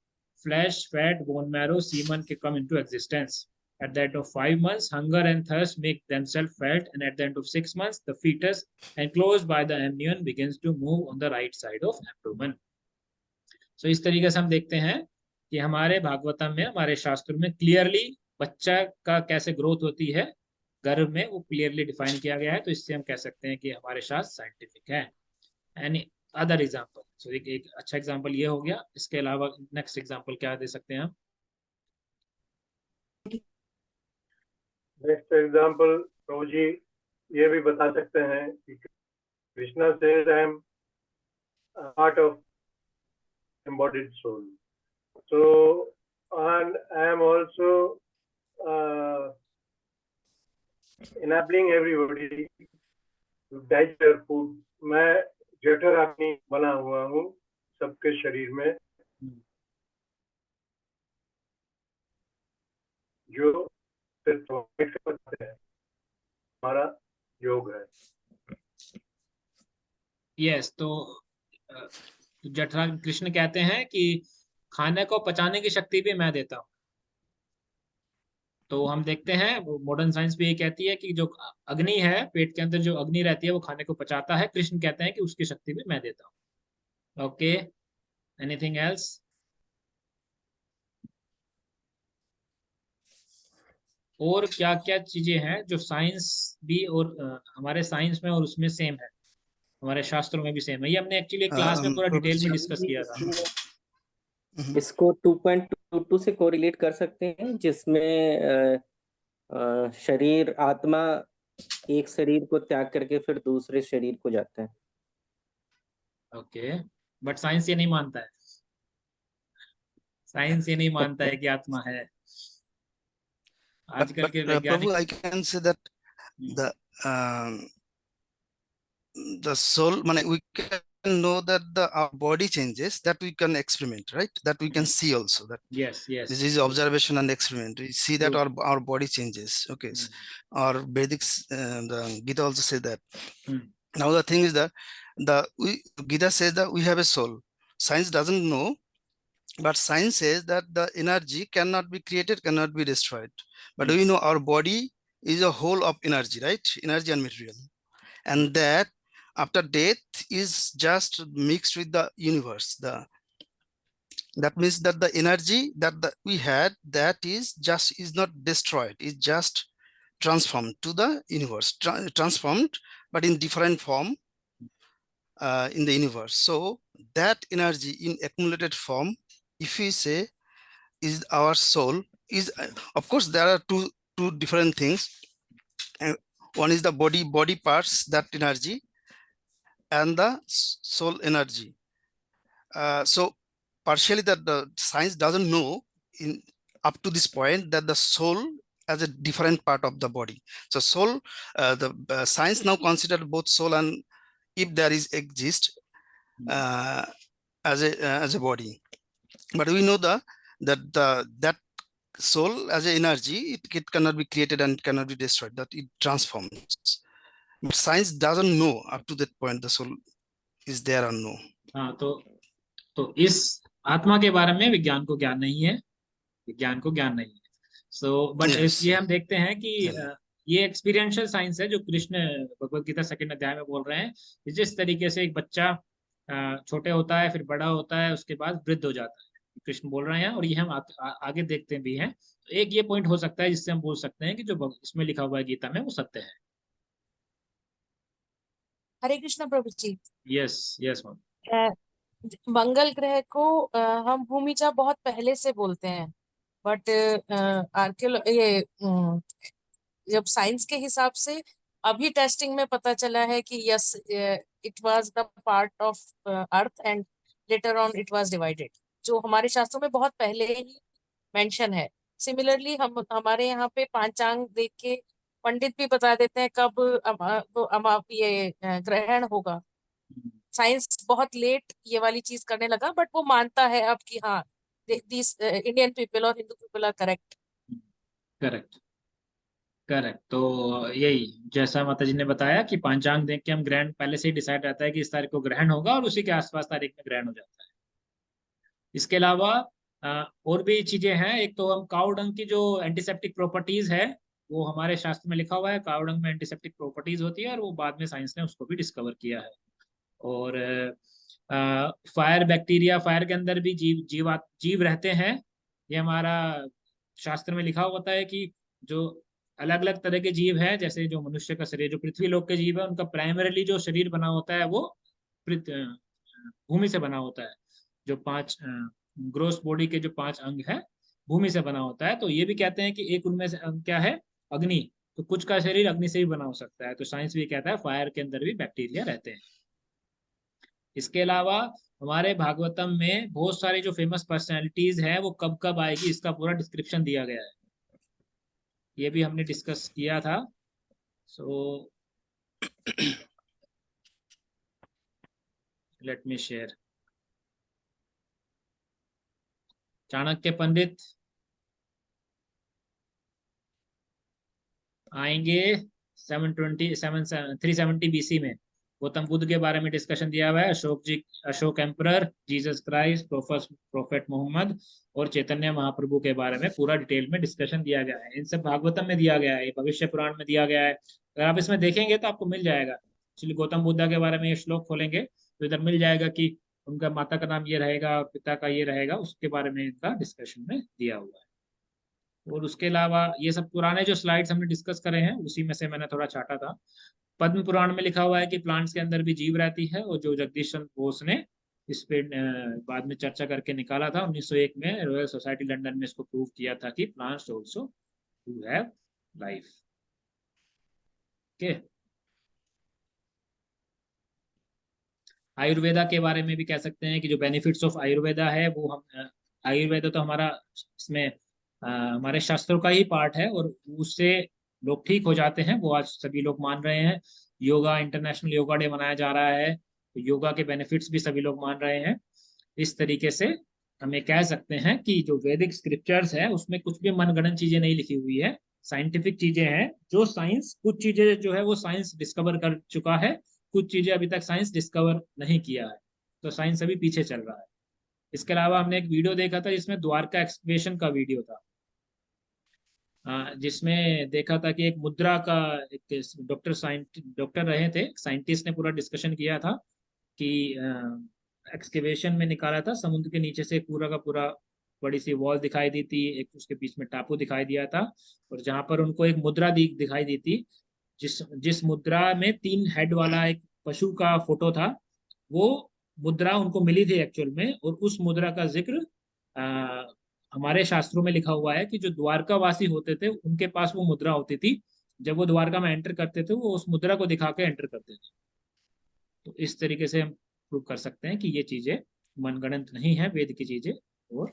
flesh, fat, bone marrow, semen, come into existence. At the end of 5 months, hunger and thirst make themselves felt, and at the end of 6 months, the fetus, enclosed by the amnion, begins to move on the right side of abdomen. So इस तरीके से हम देखते हैं कि हमारे भागवतम में, हमारे शास्त्र में क्लियरली बच्चा का कैसे ग्रोथ होती है गर्भ में, वो क्लियरली डिफाइन किया गया है। तो इससे हम कह सकते हैं कि हमारे शास्त्र साइंटिफिक है। Any other example? सो एक अच्छा एग्जाम्पल ये हो गया। इसके अलावा नेक्स्ट एग्जाम्पल क्या दे सकते हैं हम? नेक्स्ट एग्जाम्पल प्रभु जी ये भी बता सकते हैं कि Krishna says I am part of embodied soul, so and I am also enabling everybody to digest their food. मैं जठराग्नि बना हुआ हूँ सबके शरीर में, जो बताते हैं हमारा योग है। यस, तो जठरा कृष्ण कहते हैं कि खाने को पचाने की शक्ति भी मैं देता हूँ। तो हम देखते हैं मॉडर्न साइंस भी ये कहती है कि जो अग्नि है पेट के अंदर, जो अग्नि रहती है वो खाने को पचाता है। कृष्ण कहते हैं कि उसकी शक्ति भी मैं देता हूँ। Okay, anything else? और क्या क्या चीजें हैं जो साइंस भी और हमारे साइंस में और उसमें सेम है, हमारे शास्त्रों में भी सेम है। ये हमने एक्चुअली क्लास में पूरा प्रभु डिटेल में जी, डिस्कस किया था। इसको 2.22 से कोरिलेट कर सकते हैं, जिसमें शरीर आत्मा एक शरीर को त्याग करके फिर दूसरे शरीर को जाता है। ओके, बट साइंस ये नहीं मानता है, साइंस ये नहीं मानता है कि आत्मा है। आजकल के but Prabhu, वैज्ञानिक I can say that the um, the soul, we can know that our body changes, that we can experiment, right? That we can see also, that yes yes this is observation and experiment. We see that good. our body changes. Okay, or Vedic, the Gita also say that. Now the thing is that Gita says that we have a soul. Science doesn't know, but science says that the energy cannot be created, cannot be destroyed. But we know our body is a whole of energy, right? Energy and material, and that after death is just mixed with the universe. That means that the energy that we had, that is not destroyed, is just transformed to the universe, transformed, but in different form in the universe. So that energy in accumulated form, if we say is our soul, is of course there are two different things. One is the body parts, that energy, and the soul energy. So partially that the science doesn't know in up to this point that the soul as a different part of the body. So soul, the science now consider both soul and if there is exist as a body, but we know that soul as a energy, it cannot be created and cannot be destroyed, that it transforms. But science doesn't know up to that point the soul is there or no. हाँ, तो इस आत्मा के बारे में विज्ञान को ज्ञान नहीं है, विज्ञान को ज्ञान नहीं है। So but Yes. ये हम देखते हैं कि Yeah. ये एक्सपीरियंशियल साइंस है जो कृष्ण भगवत गीता सेकंड अध्याय में बोल रहे हैं। जिस तरीके से एक बच्चा छोटे होता है, फिर बड़ा होता है, उसके बाद वृद्ध हो जाता है, कृष्ण बोल रहे हैं, और ये हम आगे देखते भी हैं। तो एक ये पॉइंट हो सकता है जिससे हम बोल सकते हैं कि जो इसमें लिखा हुआ है गीता में वो सत्य है। हरे कृष्ण प्रभु जी। Yes yes ma'am. मंगल ग्रह को हम भूमिजा बहुत पहले से बोलते हैं, बट जब साइंस के हिसाब से अभी टेस्टिंग में पता चला है कि yes, it was the part of earth and later on it was divided, जो हमारे शास्त्रों में बहुत पहले ही मेंशन है। सिमिलरली हमारे यहाँ पे पांचांग देख के पंडित भी बता देते हैं कब ये ग्रहण होगा। साइंस बहुत लेट ये वाली चीज करने लगा, बट वो मानता है अब कि हाँ, दिस इंडियन पीपल और Hindu people are correct. Correct correct. तो यही जैसा माता जी ने बताया कि पांचांग देख के हम ग्रहण पहले से ही डिसाइड रहता है कि इस तारीख को ग्रहण होगा, और उसी के आसपास तारीख में ग्रहण हो जाता है। इसके अलावा और भी चीजें हैं। एक तो हम काऊ डंग की जो एंटीसेप्टिक प्रॉपर्टीज है, वो हमारे शास्त्र में लिखा हुआ है, काऊ डंग में एंटीसेप्टिक प्रॉपर्टीज होती है, और वो बाद में साइंस ने उसको भी डिस्कवर किया है। और फायर बैक्टीरिया, फायर के अंदर भी जीव रहते हैं। ये हमारा शास्त्र में लिखा होता है कि जो अलग अलग तरह के जीव हैं, जैसे जो मनुष्य का शरीर, जो पृथ्वी लोक के जीव है, उनका प्राइमरीली जो शरीर बना होता है वो भूमि से बना होता है। जो 5 ग्रोस बॉडी के जो 5 अंग है भूमि से बना होता है। तो ये भी कहते हैं कि एक उनमें से अंग क्या है, अग्नि। तो कुछ का शरीर अग्नि से भी बना हो सकता है। तो साइंस भी कहता है फायर के अंदर भी बैक्टीरिया रहते हैं। इसके अलावा हमारे भागवतम में बहुत सारी जो फेमस पर्सनैलिटीज हैं वो कब कब आएगी, इसका पूरा डिस्क्रिप्शन दिया गया है। ये भी हमने डिस्कस किया था। So let me share. Chanakya Pandit आएंगे 370 बीसी में। गौतम बुद्ध के बारे में डिस्कशन दिया हुआ है। Ashoka emperor, Jesus Christ, prophet Muhammad और चैतन्य महाप्रभु के बारे में पूरा डिटेल में डिस्कशन दिया गया है। इन सब भागवतम में दिया गया है, भविष्य पुराण में दिया गया है। अगर आप इसमें देखेंगे तो आपको मिल जाएगा। एक्चुअली गौतम बुद्ध के बारे में ये श्लोक खोलेंगे तो इधर मिल जाएगा कि उनका माता का नाम ये रहेगा और पिता का ये रहेगा, उसके बारे में इनका डिस्कशन में दिया हुआ है। और उसके अलावा ये सब पुराने जो स्लाइड्स हमने डिस्कस करे हैं उसी में से मैंने थोड़ा छाटा था। पद्म पुराण में लिखा हुआ है कि प्लांट्स के अंदर भी जीव रहती है, और जो जगदीश चंद्र बोस ने इस पे बाद में चर्चा करके निकाला था 1901 में, रॉयल सोसाइटी लंदन में इसको प्रूव किया था कि plants also do have life. Okay, Ayurveda के बारे में भी कह सकते हैं कि जो बेनिफिट्स ऑफ आयुर्वेदा है वो हम आयुर्वेदा तो हमारा इसमें हमारे शास्त्रों का ही पार्ट है, और उससे लोग ठीक हो जाते हैं, वो आज सभी लोग मान रहे हैं। योगा, इंटरनेशनल योगा डे मनाया जा रहा है, तो योगा के बेनिफिट्स भी सभी लोग मान रहे हैं। इस तरीके से हमें कह सकते हैं कि जो वैदिक स्क्रिप्चर्स है उसमें कुछ भी मनगढ़ंत चीजें नहीं लिखी हुई है, साइंटिफिक चीजें हैं। जो साइंस, कुछ चीजें जो है वो साइंस डिस्कवर कर चुका है, कुछ चीजें अभी तक साइंस डिस्कवर नहीं किया है, तो साइंस अभी पीछे चल रहा है। इसके अलावा हमने एक वीडियो देखा था जिसमें द्वारका एक्सकवेशन का वीडियो था, जिसमें देखा था कि एक मुद्रा का एक डॉक्टर रहे थे, साइंटिस्ट ने पूरा डिस्कशन किया था कि एक्सकेवेशन में निकाला था समुद्र के नीचे से पूरा का पूरा बड़ी सी वॉल दिखाई दी थी, एक उसके बीच में टापू दिखाई दिया था, और जहां पर उनको एक मुद्रा दिखाई दी थी, जिस जिस मुद्रा में 3 हेड वाला एक पशु का फोटो था, वो मुद्रा उनको मिली थी एक्चुअल में। और उस मुद्रा का जिक्र हमारे शास्त्रों में लिखा हुआ है कि जो द्वारकावासी होते थे उनके पास वो मुद्रा होती थी, जब वो द्वारका में एंटर करते थे वो उस मुद्रा को दिखा के एंटर करते थे। तो इस तरीके से हम प्रूव कर सकते हैं कि ये चीजें मनगढ़ंत नहीं है, वेद की चीजें, और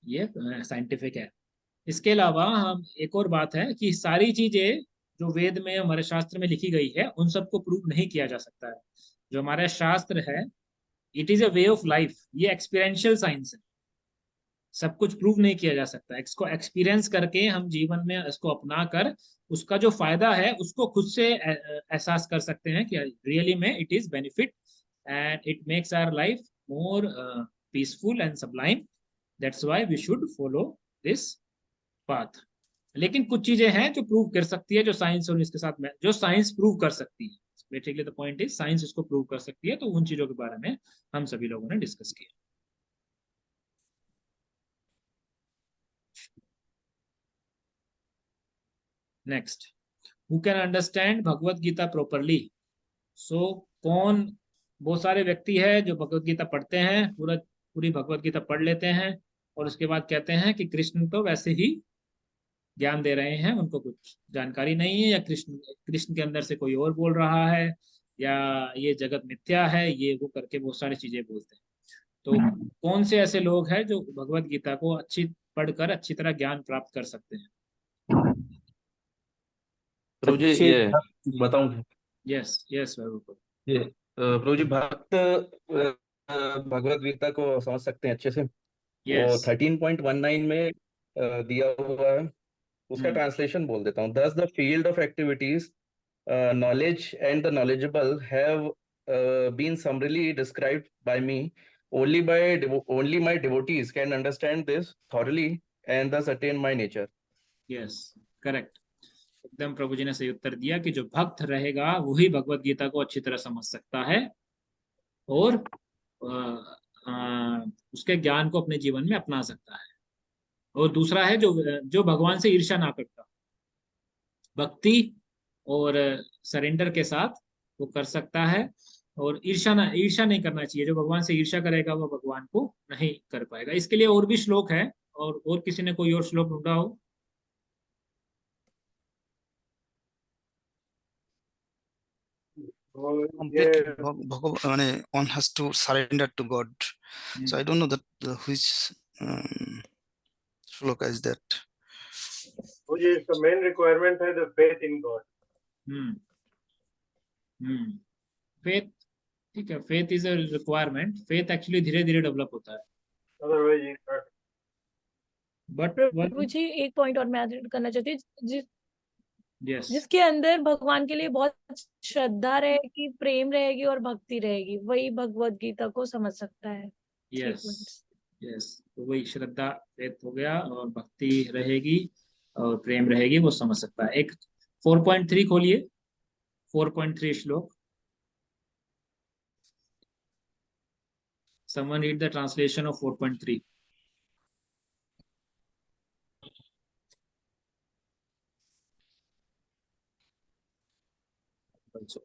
ये साइंटिफिक है। इसके अलावा हम एक और बात है कि सारी चीजें जो वेद में हमारे शास्त्र में लिखी गई है उन सबको प्रूव नहीं किया जा सकता है। जो हमारा शास्त्र है, it is a way of life, ये एक्सपीरियंशियल साइंस है, सब कुछ प्रूव नहीं किया जा सकता। इसको एक्सपीरियंस करके हम जीवन में इसको अपना कर उसका जो फायदा है उसको खुद से एहसास कर सकते हैं कि रियली में it is benefit and it makes our life more peaceful and sublime. That's why we should follow this path. लेकिन कुछ चीजें हैं जो प्रूव कर सकती है, जो साइंस और इसके साथ में जो साइंस प्रूव कर सकती है, basically the point is science इसको प्रूव कर सकती है, तो उन चीजों के बारे में हम सभी लोगों ने डिस्कस किया। Next, who can understand Bhagavad Gita properly. So कौन, बहुत सारे व्यक्ति है जो भगवत गीता पढ़ते हैं, पूरी भगवत गीता पढ़ लेते हैं, और उसके बाद कहते हैं कि कृष्ण तो वैसे ही ज्ञान दे रहे हैं, उनको कुछ जानकारी नहीं है, या कृष्ण कृष्ण के अंदर से कोई और बोल रहा है, या ये जगत मिथ्या है, ये वो करके बहुत सारी चीजें बोलते हैं। तो कौन से ऐसे लोग हैं जो भगवत गीता को अच्छी पढ़कर अच्छी तरह ज्ञान प्राप्त कर सकते हैं? प्रभु जी अच्छे ये बताऊं, यस यस ये प्रभु जी भक्त भगवत गीता को समझ सकते हैं अच्छे से। वो यस 13.19 में दिया हुआ है, उसका ट्रांसलेशन बोल देता हूँ। Thus the field of activities, knowledge and the knowledgeable have been summarily described by me. Only my devotees can understand this thoroughly and thus attain my nature. Yes correct, एकदम प्रभु जी ने सही उत्तर दिया कि जो भक्त रहेगा वही भगवत गीता को अच्छी तरह समझ सकता है और उसके ज्ञान को अपने जीवन में अपना सकता है। और दूसरा है जो जो भगवान से ईर्ष्या ना करता, भक्ति और सरेंडर के साथ वो कर सकता है। और ईर्ष्या नहीं करना चाहिए, जो भगवान से ईर्ष्या करेगा वो भगवान को नहीं कर पाएगा। इसके लिए और भी श्लोक है, और किसी ने कोई और श्लोक ढूंढा हो? और Complete ये one has to surrender to God. So I don't know that which shloka is that. मुझे इसका मेन रिक्वायरमेंट है the faith in God. Faith, ठीक है, faith is a requirement. Faith actually धीरे धीरे डेवलप होता है, अदरवाइज यू कैन। बट प्रभु जी एक पॉइंट और मैं ऐड करना चाहती हूँ, यस जिसके अंदर भगवान के लिए बहुत श्रद्धा रहेगी, प्रेम रहेगी और भक्ति रहेगी, वही भगवत गीता को समझ सकता है। यस यस, तो वही श्रद्धा, फेथ हो गया, और भक्ति रहेगी और प्रेम रहेगी, वो समझ सकता है। एक 4.3 खोलिए, 4.3 श्लोक। Someone read the translation of 4.3. also.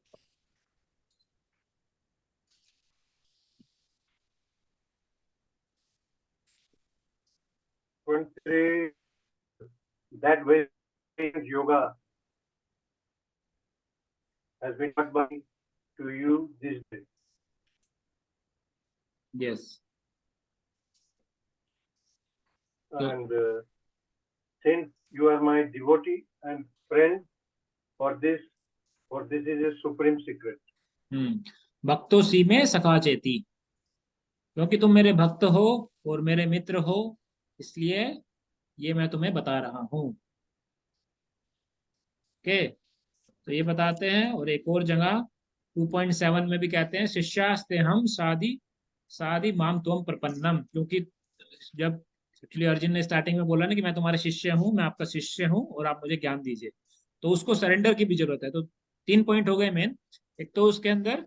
That way yoga has been taught by to you this day. Yes. And since you are my devotee and friend, for this is a supreme secret. भक्तो सी में सखा चेती, क्योंकि तुम मेरे भक्त हो और मेरे मित्र हो, इसलिए ये मैं तुम्हें बता रहा हूँ। ओके, तो ये बताते हैं। और एक और जगह 2.7 में भी कहते हैं शिष्यास्ते हम साधि साधि माम त्वम प्रपन्नम, क्योंकि जब एक्चुअली अर्जुन ने स्टार्टिंग में बोला ना कि मैं तुम्हारे शिष्य हूँ, मैं आपका शिष्य हूँ और आप मुझे ज्ञान दीजिए, तो उसको सरेंडर की भी जरूरत है। तो 3 पॉइंट हो गए मेन। एक तो उसके अंदर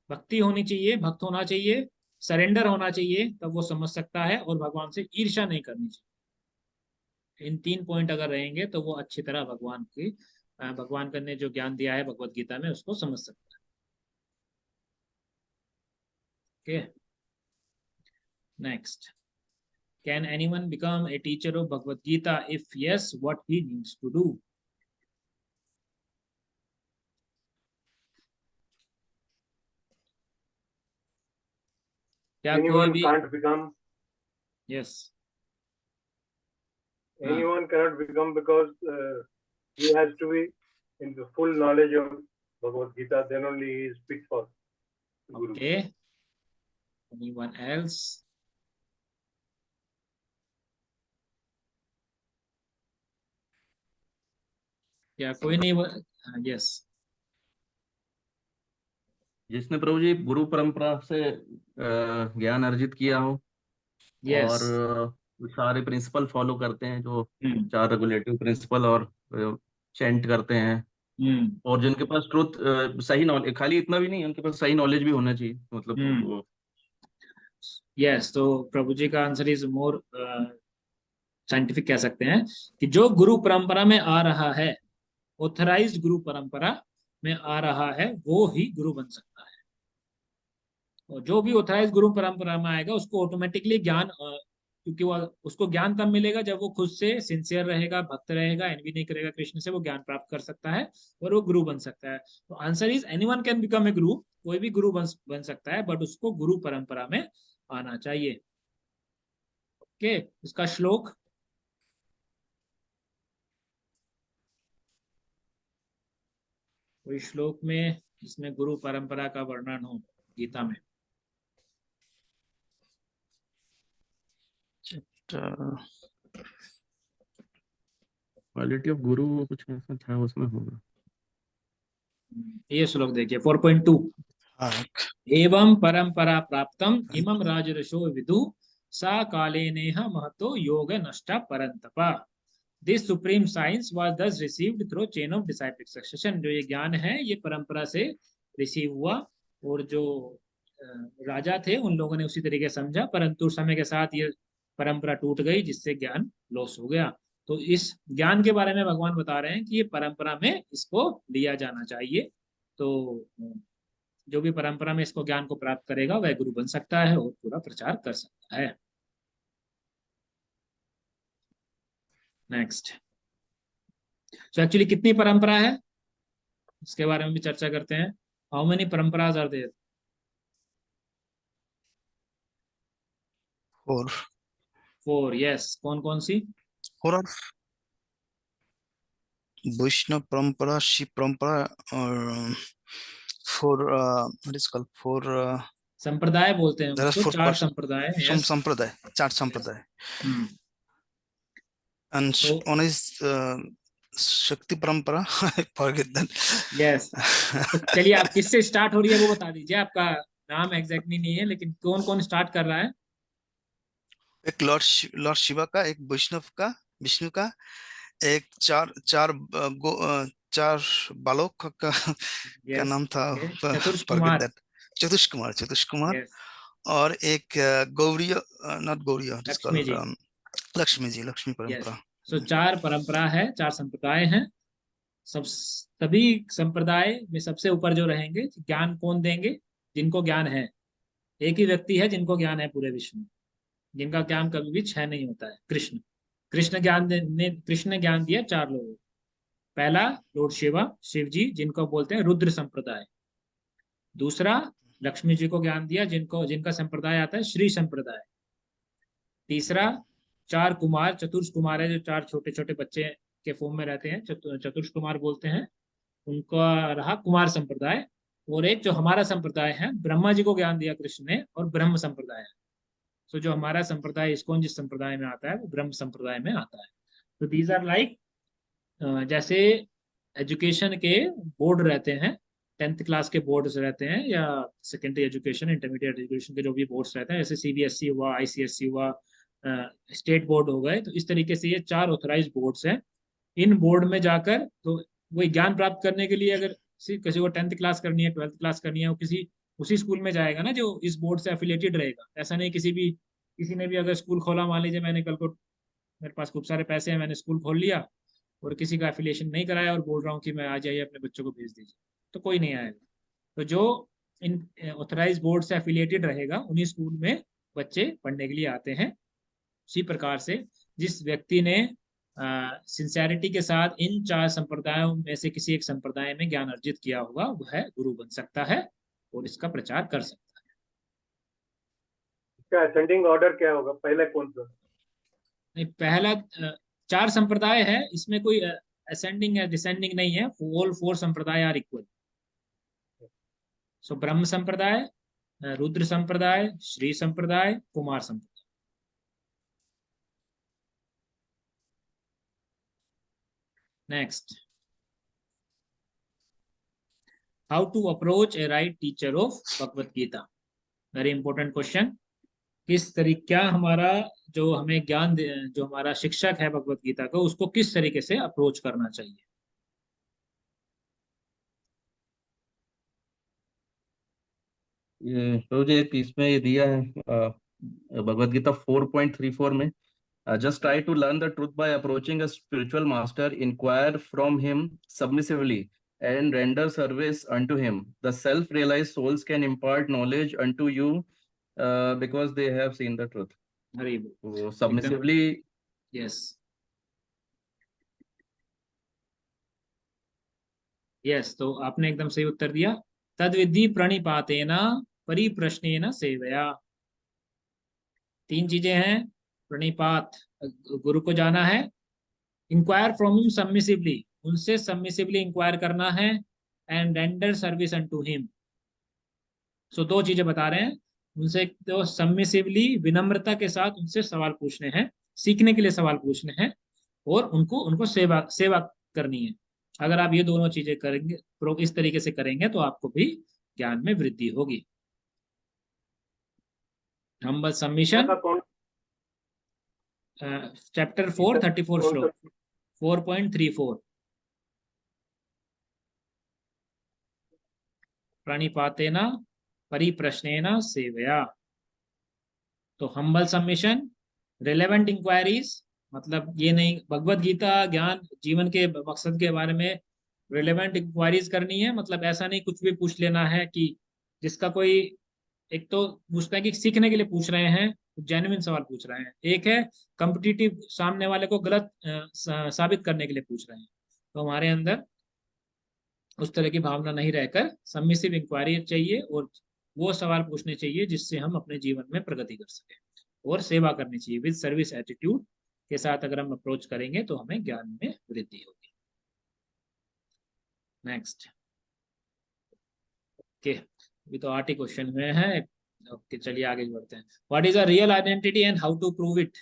भक्ति होनी चाहिए, भक्त होना चाहिए, सरेंडर होना चाहिए, तब वो समझ सकता है, और भगवान से ईर्ष्या नहीं करनी चाहिए। इन 3 पॉइंट अगर रहेंगे तो वो अच्छी तरह भगवान ने जो ज्ञान दिया है भगवत गीता में उसको समझ सकता है। Okay, next, can anyone become a teacher of Bhagavad Gita? If yes, what he needs to do? क्या कोई भी? Can't become. Yes. Anyone cannot become, because he has to be in the full knowledge of Bhagavad Gita, then only he is fit for Guru. Okay. Anyone else? क्या कोई नहीं? Yes. जिसने प्रभु जी गुरु परंपरा से ज्ञान अर्जित किया हो, Yes. और सारे प्रिंसिपल फॉलो करते हैं, जो 4 रेगुलेटिव प्रिंसिपल, और चेंट करते हैं, और जिनके पास ट्रुथ सही नॉलेज, खाली इतना भी नहीं, उनके पास सही नॉलेज भी होना चाहिए, मतलब यस, तो प्रभु जी का आंसर इज मोर साइंटिफिक कह सकते हैं कि जो गुरु परंपरा में आ रहा है, ऑथराइज्ड गुरु परंपरा में आ रहा है, वो ही गुरु बन सकता है। और जो भी ऑथराइज्ड गुरु परंपरा में आएगा उसको ऑटोमेटिकली ज्ञान, क्योंकि वो उसको ज्ञान तब मिलेगा जब वो खुद से सिंसियर रहेगा, भक्त रहेगा, एनवी नहीं करेगा कृष्ण से, वो ज्ञान प्राप्त कर सकता है और वो गुरु बन सकता है। तो answer is anyone can become a गुरु, कोई भी गुरु बन सकता है, बट उसको गुरु परंपरा में आना चाहिए। ओके, इसका श्लोक कोई श्लोक में जिसमें गुरु परंपरा का वर्णन हो गीता में? क्वालिटी ऑफ गुरु कुछ ऐसा था, उसमें होगा। ये श्लोक देखिए 4.2, एवं परंपरा प्राप्तम इमं राजर्षो विदु सा काले नेह महतो योग नष्टा परंतपा। This supreme science was thus received through chain of disciplic succession। जो ये ज्ञान है ये परंपरा से रिसीव हुआ, और जो राजा थे उन लोगों ने उसी तरीके समझा, परंतु समय के साथ ये परंपरा टूट गई जिससे ज्ञान लॉस हो गया। तो इस ज्ञान के बारे में भगवान बता रहे हैं कि ये परंपरा में इसको लिया जाना चाहिए। तो जो भी परंपरा में इसको ज्ञान को प्राप्त करेगा वह गुरु बन सकता है और पूरा प्रचार कर सकता है। नेक्स्ट, तो एक्चुअली कितनी परंपरा है इसके बारे में भी चर्चा करते हैं। हाउ मेनी परंपराज आर देयर? 4। यस, कौन कौन सी? 4 वैष्णव परंपरा, शिव परंपरा, और 4 what is called 4 संप्रदाय बोलते हैं there are उसको, 4 4 संप्रदाय। some yes. संप्रदाय, 4 संप्रदाय। and So- one is शक्ति परंपरा। I forget that। यस, तो चलिए आप किससे स्टार्ट हो रही है वो बता दीजिए। आपका नाम एग्जैक्टली नहीं है, लेकिन कौन कौन स्टार्ट कर रहा है? एक लॉर्ड शिवा का, एक वैष्णव का, विष्णु का, एक चार बालक का क्या नाम था? चतुर्ष कुमार। चतुष कुमार। Yes. और एक गौड़ीय, नॉट गौड़ीय, लक्ष्मी जी। लक्ष्मी परंपरा। सो 4 परंपरा है, 4 संप्रदाय हैं। सभी संप्रदाय में सबसे ऊपर जो रहेंगे, ज्ञान कौन देंगे? जिनको ज्ञान है। एक ही व्यक्ति है जिनको ज्ञान है पूरे विश्व में, जिनका ज्ञान कभी भी क्षय नहीं होता है, कृष्ण। कृष्ण ने ज्ञान दिया 4 लोगों को। पहला लॉर्ड शिव जी, जिनको बोलते हैं रुद्र संप्रदाय। दूसरा, लक्ष्मी जी को ज्ञान दिया, जिनका संप्रदाय आता है श्री संप्रदाय। तीसरा, 4 कुमार, चतुर्ष कुमार है, जो 4 छोटे छोटे बच्चे के फॉर्म में रहते हैं, चतुर्ष कुमार बोलते हैं, उनका रहा कुमार संप्रदाय। और एक जो हमारा संप्रदाय है, ब्रह्मा जी को ज्ञान दिया कृष्ण ने, और ब्रह्म संप्रदाय है। तो जो हमारा संप्रदाय, इसको जिस संप्रदाय में आता है, वो ब्रह्म संप्रदाय में आता है। तो दीज आर लाइक, जैसे एजुकेशन के बोर्ड रहते हैं, 10th क्लास के बोर्ड्स रहते हैं, या सेकेंडरी एजुकेशन, इंटरमीडिएट एजुकेशन के जो भी बोर्ड्स रहते हैं, जैसे सीबीएसई हुआ, आईसीएसई हुआ, स्टेट बोर्ड हो गए, तो इस तरीके से ये 4 ऑथराइज बोर्ड्स हैं। इन बोर्ड में जाकर तो वही ज्ञान प्राप्त करने के लिए, अगर किसी को 10th क्लास करनी है, 12th क्लास करनी है, वो उसी स्कूल में जाएगा ना जो इस बोर्ड से एफिलिएटेड रहेगा। ऐसा नहीं किसी ने भी अगर स्कूल खोला, मान लीजिए मैंने कल को, मेरे पास खूब सारे पैसे हैं, मैंने स्कूल खोल लिया और किसी का एफिलिएशन नहीं कराया और बोल रहा हूँ कि मैं आ जाइए अपने बच्चों को भेज दीजिए, तो कोई नहीं आएगा। तो जो इन ऑथराइज बोर्ड से एफिलिएटेड रहेगा, उन्हीं स्कूल में बच्चे पढ़ने के लिए आते हैं। उसी प्रकार से जिस व्यक्ति ने सिंसियरिटी के साथ इन 4 संप्रदायों में से किसी एक संप्रदाय में ज्ञान अर्जित किया होगा, वह गुरु बन सकता है और इसका प्रचार कर सकता है। इसका असेंडिंग ऑर्डर क्या होगा? पहले कौन सा? नहीं, पहला 4 संप्रदाय है, इसमें कोई असेंडिंग या डिसेंडिंग नहीं है। ऑल 4 संप्रदाय आर इक्वल। सो ब्रह्म संप्रदाय, रुद्र संप्रदाय, Shri Sampradaya, Kumar Sampradaya. Next, how to approach a right teacher of Bhagavad Gita. Very important question. किस तरीके, क्या हमारा जो हमें ज्ञान जो हमारा शिक्षक है भगवत गीता को, उसको किस तरीके से अप्रोच करना चाहिए? ये तो जो एक इसमें ये दिया है भगवत गीता 4.34 में, just try to learn the truth by approaching a spiritual master, inquire from him submissively and render service unto him. The self-realized souls can impart knowledge unto you because they have seen the truth. हरी बोल। So submissively, यस यस, तो आपने एकदम सही उत्तर दिया। तद्विद्धि प्रणिपातेन परिप्रश्नेन सेवया। 3 चीजें हैं। प्रणिपात, गुरु को जाना है। इंक्वायर फ्रॉम हिम सबमिसिवली, उनसे सबमिसिवली इंक्वायर करना है। And render service unto him. So 2 चीजें बता रहे हैं। उनसे तो सबमिसिवली, विनम्रता के साथ उनसे सवाल पूछने हैं, सीखने के लिए सवाल पूछने हैं, और उनको सेवा करनी है। अगर आप ये दोनों चीजें करेंगे, इस तरीके से करेंगे, तो आपको भी ज्ञान में वृद्धि होगी। हम बस सबमिशन, चैप्टर 4 34 श्लोक 4.34। प्रणिपातेन परिप्रश्नेन सेवया। तो हम्बल सबमिशन, रिलेवेंट इंक्वायरीज, मतलब ये नहीं भगवत गीता ज्ञान जीवन के मकसद के बारे में रिलेवेंट इंक्वायरीज करनी है। मतलब ऐसा नहीं कुछ भी पूछ लेना है, कि जिसका कोई, एक तो पूछता है कि सीखने के लिए पूछ रहे हैं, जेन्युइन सवाल पूछ रहे हैं। एक है कॉम्पिटिटिव, सामने वाले को गलत साबित करने के लिए पूछ रहे हैं। तो हमारे अंदर उस तरह की भावना नहीं रहकर सबमिसिव इंक्वायरी चाहिए, और वो सवाल पूछने चाहिए जिससे हम अपने जीवन में प्रगति कर सकें, और सेवा करनी चाहिए विद सर्विस एटीट्यूड के साथ। अगर हम अप्रोच करेंगे तो हमें ज्ञान में वृद्धि होगी। नेक्स्ट, ओके, अभी तो 8 ही क्वेश्चन हुए हैं। ओके, चलिए आगे बढ़ते हैं। What is a real identity and how to prove it.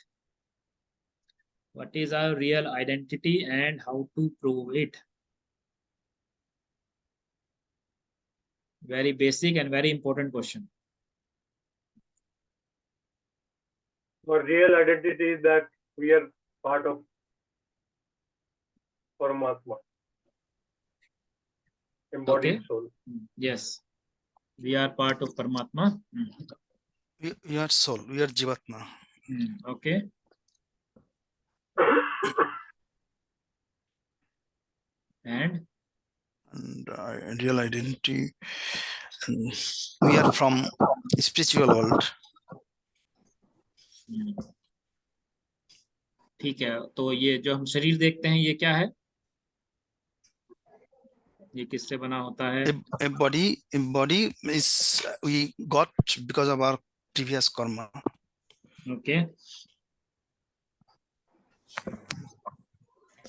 What is a real identity and how to prove it. Very basic and very important question. Our real identity is that we are part of Paramatma, embodied Okay. soul. Yes, we are part of Paramatma. We are soul, we are Jivatma. Okay. and real identity. And we are from spiritual world. ठीक है, तो ये जो हम शरीर देखते हैं ये क्या है, ये किससे बना होता है? A body is we got because of our previous karma. Okay,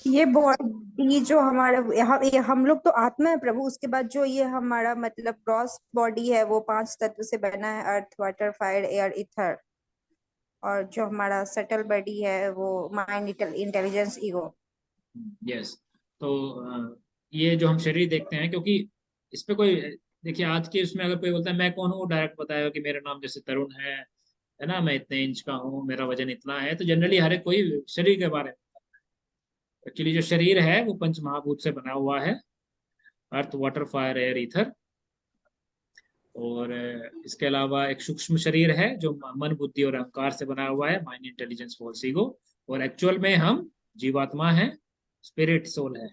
ये बॉडी जो हमारा हम लोग तो आत्मा है प्रभु, उसके बाद जो ये हमारा मतलब क्रॉस बॉडी है वो 5 तत्व से बना है, earth, water, fire, air, ether, और जो हमारा सटल बॉडी है वो माइंड, इंटेलिजेंस, ईगो। यस। तो ये जो हम शरीर देखते हैं, क्योंकि इस पे कोई, देखिए आज के उसमें अगर कोई बोलता है मैं कौन हूँ, डायरेक्ट बताएगा कि मेरा नाम जैसे तरुण है ना, मैं इतने इंच का हूँ, मेरा वजन इतना है, तो जनरली हर एक कोई शरीर के बारे में। एक्चुअली जो शरीर है वो पंच महाभूत से बना हुआ है, earth, water, fire, air, ether. और इसके अलावा एक सूक्ष्म शरीर है जो मन, बुद्धि और अहंकार से बना हुआ है, माइंड, इंटेलिजेंस, फॉल्स ईगो। और एक्चुअल में हम जीवात्मा है, स्पिरिट सोल है।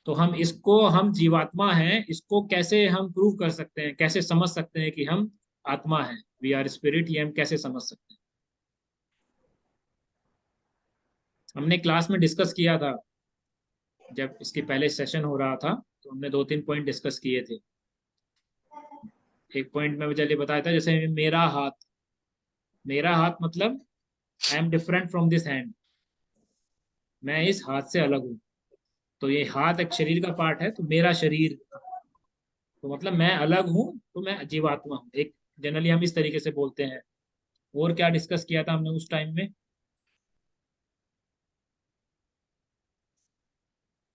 तो हम जीवात्मा हैं, इसको कैसे हम प्रूव कर सकते हैं, कैसे समझ सकते हैं कि हम आत्मा हैं, वी आर स्पिरिट, ये हम कैसे समझ सकते हैं? हमने क्लास में डिस्कस किया था, जब इसके पहले सेशन हो रहा था तो हमने 2-3 पॉइंट डिस्कस किए थे। एक पॉइंट में मुझे बताया था, जैसे मेरा हाथ मतलब I am different from this hand, मैं इस हाथ से अलग हूँ। तो ये हाथ एक शरीर का पार्ट है, तो मेरा शरीर, तो मतलब मैं अलग हूँ, तो मैं जीवात्मा हूँ। एक जनरली हम इस तरीके से बोलते हैं। और क्या डिस्कस किया था हमने उस टाइम में,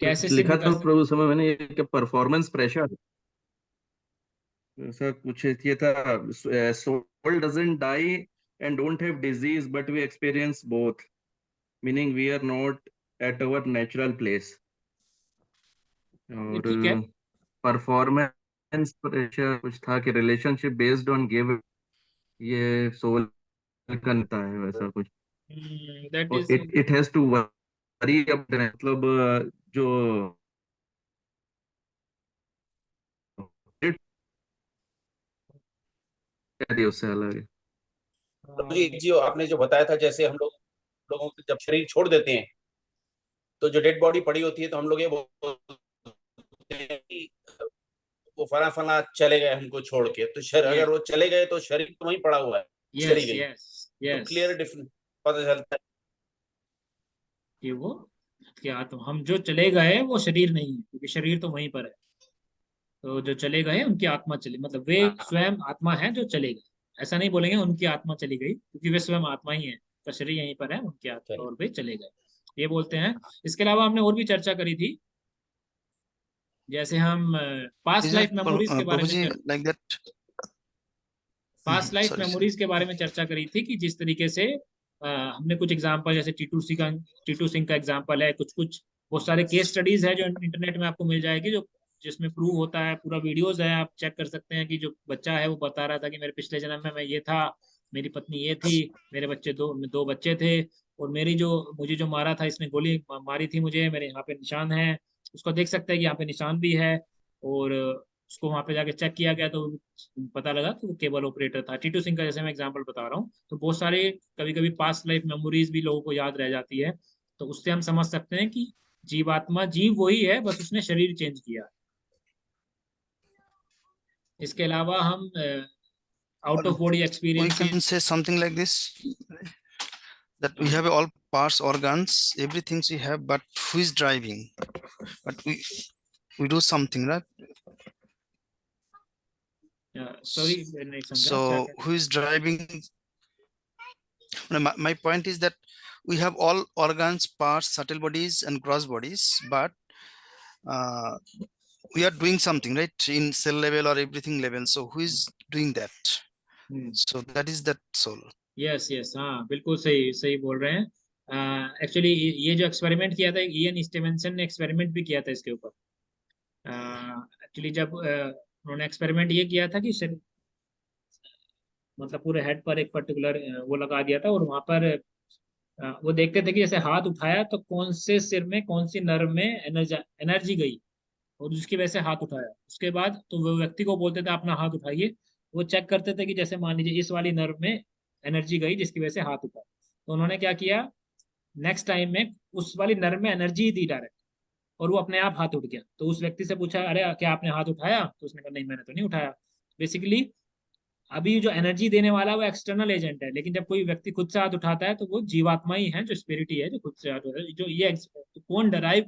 कैसे लिखा सिद्ध कर था सकते? प्रभु समय मैंने, ये कि परफॉर्मेंस प्रेशर, ऐसा कुछ ये था। Soul doesn't die and don't have disease but we experience both, meaning we are not at our natural place. ये और ठीक है। परफॉर्मेंस प्रेशर कुछ था कि रिलेशनशिप बेस्ड ऑन गिव, ये सोल करता है वैसा कुछ। दैट और is it has to worry, मतलब जो उससे अलग है। तो जी जो आपने जो बताया था, जैसे हम लोगों को जब शरीर छोड़ देते हैं तो जो डेड बॉडी पड़ी होती है, तो हम लोग ये बोलते हैं कि वो फला फला चले गए हमको छोड़ के। तो अगर वो चले गए तो शरीर तो वहीं पड़ा हुआ है, चली गई। तो क्लियर डिफरेंस पता चलता है कि वो क्या, तो हम जो चले गए वो शरीर नहीं है, क्योंकि शरीर तो वहीं पर है। तो जो चले गए उनकी आत्मा चली, मतलब वे स्वयं आत्मा है जो चले गए। ऐसा नहीं बोलेंगे उनकी आत्मा चली गई, क्योंकि वे स्वयं आत्मा ही है, तो शरीर यहीं पर है, उनकी आत्मा, और वे चले गए, ये बोलते हैं। इसके अलावा हमने और भी चर्चा करी थी, जैसे हम past Is life it memories के बारे में Prabhuji like that? Past life Sorry, memories के बारे में चर्चा करी थी, कि जिस तरीके से हमने कुछ एग्जांपल, जैसे टीटू सिंह का एग्जांपल है, कुछ कुछ बहुत सारे केस स्टडीज है जो इंटरनेट में आपको मिल जाएगी, जो जिसमें प्रूव होता है, पूरा वीडियोस है, आप चेक कर सकते हैं, कि जो बच्चा है वो बता रहा था कि मेरे पिछले जन्म में मैं ये था, मेरी पत्नी ये थी, मेरे बच्चे दो बच्चे थे, और मुझे जो मारा था, इसने गोली मारी थी मुझे, मेरे यहाँ पे निशान है, उसको देख सकते हैं कि यहाँ पे निशान भी है। और उसको वहां पे जाके चेक किया गया तो पता लगा कि वो केबल ऑपरेटर था। टीटू सिंह का जैसे मैं एग्जांपल बता रहा हूँ, तो बहुत सारे कभी कभी पास्ट लाइफ मेमोरीज भी लोगों को याद रह जाती है, तो उससे हम समझ सकते हैं कि जीवात्मा जीव वही है, बस उसने शरीर चेंज किया। इसके अलावा हम out of body We experiences, can say something like this, that we have all parts, organs, everything we have, but who is driving? But we do something, right? Sorry नहीं समझा क्या So कहते who is driving? No, my point is that we have all organs, parts, subtle bodies, and gross bodies, but we are doing something, right, in cell level or everything level. So who is doing that? So that is that soul. Yes yes, हाँ बिल्कुल सही सही बोल रहे हैं। एक्चुअली ये जो एक्सपेरिमेंट किया था, इयन स्टीवेंसन ने एक्सपेरिमेंट भी किया था इसके ऊपर। एक्चुअली जब उन्होंने एक्सपेरिमेंट ये किया था कि मतलब पूरे हेड पर एक पर्टिकुलर वो लगा दिया था, और वहां पर वो देखते थे कि जैसे हाथ उठाया तो कौन से सिर में, कौन सी नर्व में एनर्जी गई, और उसकी वजह से हाथ उठाया। उसके बाद तो वो व्यक्ति को बोलते थे अपना हाथ उठाइए, वो चेक करते थे कि जैसे मान लीजिए इस वाली नर्व में एनर्जी गई जिसकी वजह से हाथ उठा, तो उन्होंने क्या किया, नेक्स्ट टाइम में उस वाली नर्व में एनर्जी दी डायरेक्ट, और वो अपने आप हाथ उठ गया। तो उस व्यक्ति से पूछा, अरे क्या आपने हाथ उठाया? तो उसने कहा नहीं, मैंने तो नहीं उठाया। बेसिकली अभी जो एनर्जी देने वाला वो एक्सटर्नल एजेंट है, लेकिन जब कोई व्यक्ति खुद से हाथ उठाता है तो वो जीवात्मा ही है, जो स्पिरिट ही है जो खुद से हाथ उठाता है। जो ये तो कौन ड्राइव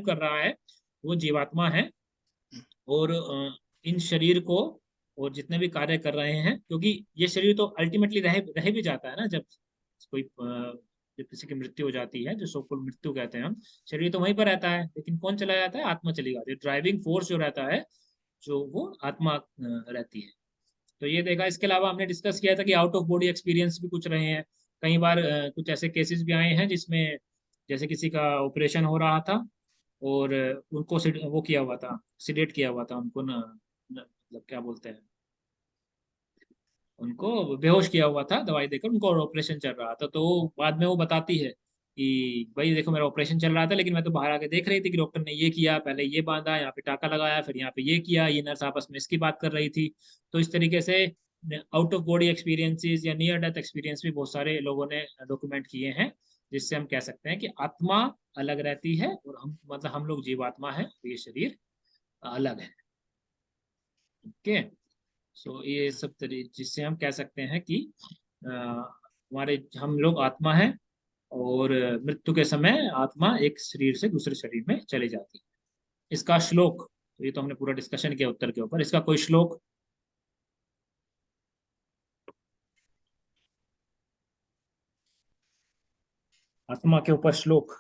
कर रहा है, वो जीवात्मा है। और इन शरीर को और जितने भी कार्य कर रहे हैं, क्योंकि ये शरीर तो अल्टीमेटली रह भी जाता है ना, जब कोई जब किसी की मृत्यु हो जाती है, जो सोकुल मृत्यु कहते हैं हम, शरीर तो वहीं पर रहता है, लेकिन कौन चला जाता है? आत्मा चली जाती है। ड्राइविंग फोर्स जो रहता है, जो वो आत्मा रहती है। तो ये देखा। इसके अलावा हमने डिस्कस किया था कि आउट ऑफ बॉडी एक्सपीरियंस भी कुछ रहे हैं कई बार। कुछ ऐसे केसेस भी आए हैं जिसमें जैसे किसी का ऑपरेशन हो रहा था और उनको वो किया हुआ था, सिडेट किया हुआ था उनको ना, मतलब क्या बोलते हैं, उनको बेहोश किया हुआ था दवाई देकर, उनको ऑपरेशन चल रहा था। तो बाद में वो बताती है कि भाई देखो मेरा ऑपरेशन चल रहा था, लेकिन मैं तो बाहर आके देख रही थी कि डॉक्टर ने ये किया, पहले ये बांधा, यहाँ पे टाका लगाया, फिर यहाँ पे ये किया, ये नर्स आपस में इसकी बात कर रही थी। तो इस तरीके से आउट ऑफ बॉडी एक्सपीरियंसेस या नियर डेथ एक्सपीरियंस भी बहुत सारे लोगों ने डॉक्यूमेंट किए हैं, जिससे हम कह सकते हैं कि आत्मा अलग रहती है और हम, मतलब हम लोग जीवात्मा है, ये शरीर अलग है। ओके। सो ये सब जिससे हम कह सकते हैं कि हमारे, हम लोग आत्मा है, और मृत्यु के समय आत्मा एक शरीर से दूसरे शरीर में चली जाती है। इसका श्लोक, तो ये तो हमने पूरा डिस्कशन किया उत्तर के ऊपर, इसका कोई श्लोक? आत्मा के ऊपर श्लोक?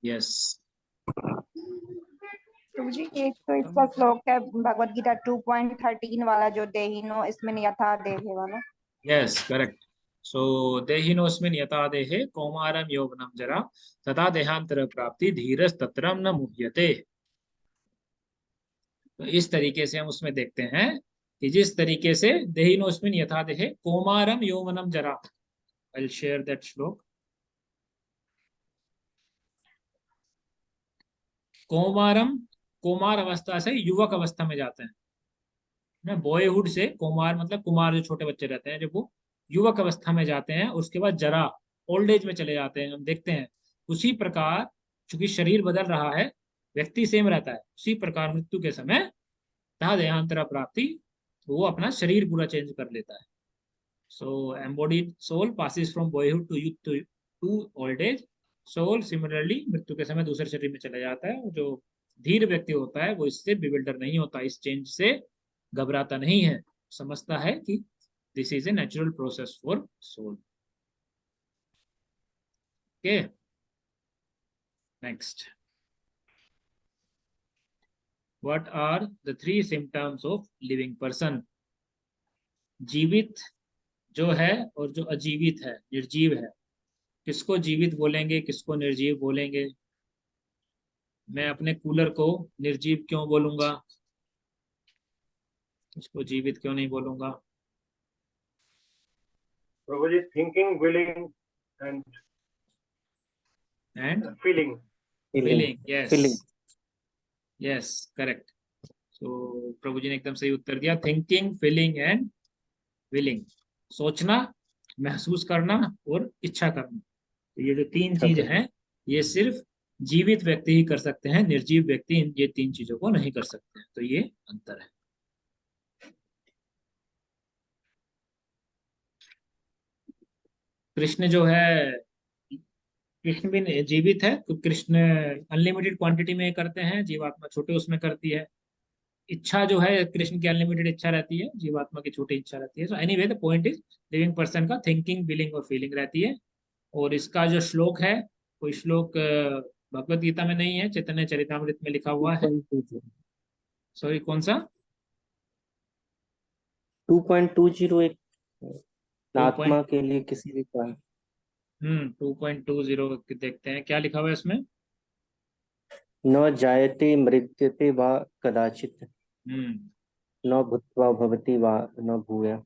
यस। प्रभु जी एक तो इसका श्लोक है भगवत गीता 2.13 वाला, जो देहिनो इसमें यथा देहे वाला। Yes, correct. सो देहिनोऽस्मिन् यथा देहे कौमारं यौवनं जरा तथा देहांतर प्राप्ति धीरस् तत्रं न मुह्यते। तो इस तरीके से हम उसमें देखते हैं कि जिस तरीके से देहिनोऽस्मिन् यथा देहे कौमारं यौवनं जरा, आई विल शेयर दैट श्लोक। कौमारम, कुमार अवस्था से युवक अवस्था में जाते हैं ना, बॉयहुड से कुमार, मतलब कुमार जो छोटे बच्चे रहते हैं, जब वो युवक अवस्था में जाते हैं, उसके बाद जरा ओल्ड एज में चले जाते हैं, हम देखते हैं। उसी प्रकार चूंकि शरीर बदल रहा है, व्यक्ति सेम रहता है, उसी प्रकार मृत्यु के समय तथा देहांतरा प्राप्ति, वो अपना शरीर पूरा चेंज कर लेता है। So embodied soul passes from boyhood to youth to old age. Soul similarly मृत्यु के समय दूसरे शरीर में चला जाता है। जो धीर व्यक्ति होता है वो इससे बिविल्डर नहीं होता, इस चेंज से घबराता नहीं है, समझता है कि this is a natural process for soul. Okay, next. What are the 3 symptoms of living person? जीवित जो है और जो अजीवित है, निर्जीव है। किसको जीवित बोलेंगे, किसको निर्जीव बोलेंगे? मैं अपने कूलर को निर्जीव क्यों बोलूंगा, उसको जीवित क्यों नहीं बोलूंगा? प्रभु जी, thinking, willing and feeling. Feeling, yes feeling. Yes, correct. So प्रभु जी ने एकदम सही उत्तर दिया। थिंकिंग, फीलिंग एंड विलिंग, सोचना, महसूस करना और इच्छा करना। तो ये जो 3 चीज हैं, ये सिर्फ जीवित व्यक्ति ही कर सकते हैं, निर्जीव व्यक्ति ये 3 चीजों को नहीं कर सकते हैं। तो ये अंतर है। कृष्ण जो है, कृष्ण भी जीवित है, तो कृष्ण अनलिमिटेड क्वांटिटी में करते हैं, जीवात्मा छोटे उसमें करती है। इच्छा जो है, कृष्ण की अनलिमिटेड इच्छा रहती है, जीवात्मा की छोटी इच्छा रहती है। So anyway the point is, living person का थिंकिंग, विलिंग और फीलिंग रहती है। और इसका जो श्लोक है, कोई श्लोक भगवत गीता में नहीं है, चैतन्य चरितामृत में लिखा हुआ है। सॉरी, कौन सा? 2.20 एक आत्मा के लिए किसी भी कारण। 2.20 देखते हैं क्या लिखा हुआ है इसमें। न जायते मृत्यते वा कदाचित्, न भूत्वा भवति वा न भूया।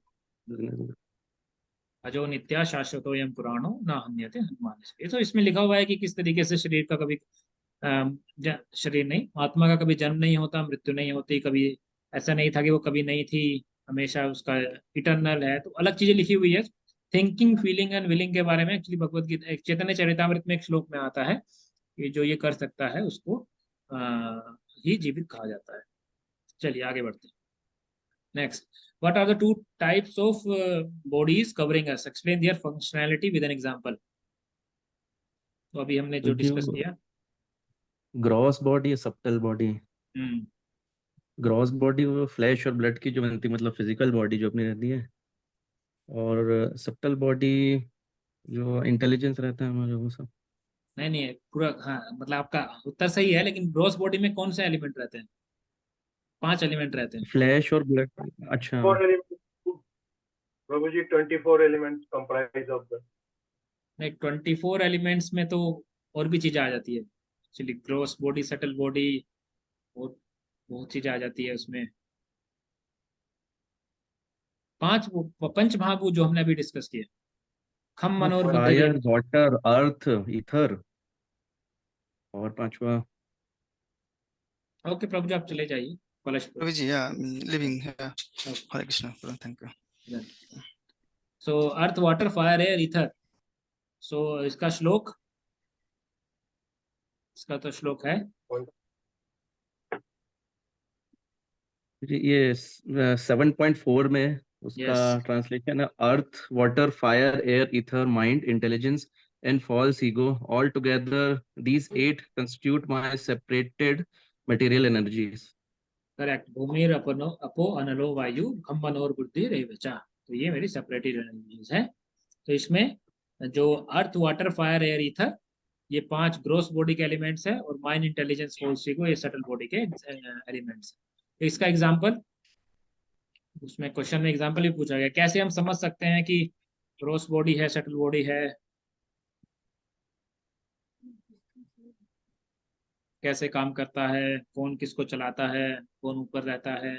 अजो नित्या शाश्वतोयम पुराणो न हन्यते हनुमान। तो इसमें लिखा हुआ है कि किस तरीके से शरीर का कभी शरीर नहीं, आत्मा का कभी जन्म नहीं होता, मृत्यु नहीं होती, कभी ऐसा नहीं था कि वो कभी नहीं थी, हमेशा उसका इटर्नल है। तो अलग चीजें लिखी हुई है। थिंकिंग, फीलिंग एंड विलिंग के बारे में एक्चुअली भगवत गीता, एक चैतन्य चरितामृत में एक श्लोक में आता है कि जो ये कर सकता है उसको ही जीवित कहा जाता है। चलिए आगे बढ़ते हैं। Next, what are the two types of bodies covering us? Explain their functionality with an example. तो अभी हमने जो डिस्कस किया, ग्रॉस बॉडी, सब्टल बॉडी। हम्म, ग्रॉस बॉडी वो फ्लैश और ब्लड की जो बनती है, मतलब फिजिकल बॉडी जो अपनी रहती है, और सब्टल बॉडी जो इंटेलिजेंस रहता है हमारा, वो सब। नहीं नहीं पूरा, हाँ मतलब आपका उत्तर सही है, लेकिन ग्रॉस बॉडी में कौन से एलिमेंट रहते हैं? 5 एलिमेंट रहते हैं। फ्लैश और ब्लड, अच्छा। 4 elements, Prabhu ji, 24 elements comprise of the। नहीं, 24 एलिमेंट्स में तो और भी चीजें आ जाती है actually. Gross body, subtle body, और बहुत चीजें आ जाती है उसमें। 5 पंचमहाभूत जो हमने अभी डिस्कस किए, खम, मनोर, बुद्धि, फायर, वाटर, अर्थ, ईथर, और पांचवा। ओके प्रभु जी आप चले जाइए। कलश प्रभु जी, living Hare Krishna, thank you. So earth, water, fire, air, ether. So इसका श्लोक, इसका तो श्लोक है, ये 7.4 में उसका यस ट्रांसलेशन है, earth, water, fire, air, ether, mind, intelligence and false ego, all together these 8 constitute my separated material energies. Correct. भूमिर अपनो अपो अनलो वायु खम, मनोर, बुद्धि, रेवचा। तो ये मेरी सेपरेटेड एनर्जीज है। तो इसमें जो earth, water, fire, air, ether, ये 5 ग्रोस बॉडी के एलिमेंट्स है, और माइंड, इंटेलिजेंस, फॉल्स ईगो ये सटल बॉडी के एलिमेंट्स। तो इसका एग्जांपल, उसमें क्वेश्चन में एग्जांपल भी पूछा गया, कैसे हम समझ सकते हैं कि ग्रोस बॉडी है, सटल बॉडी है, कैसे काम करता है, कौन किसको चलाता है, कौन ऊपर रहता है,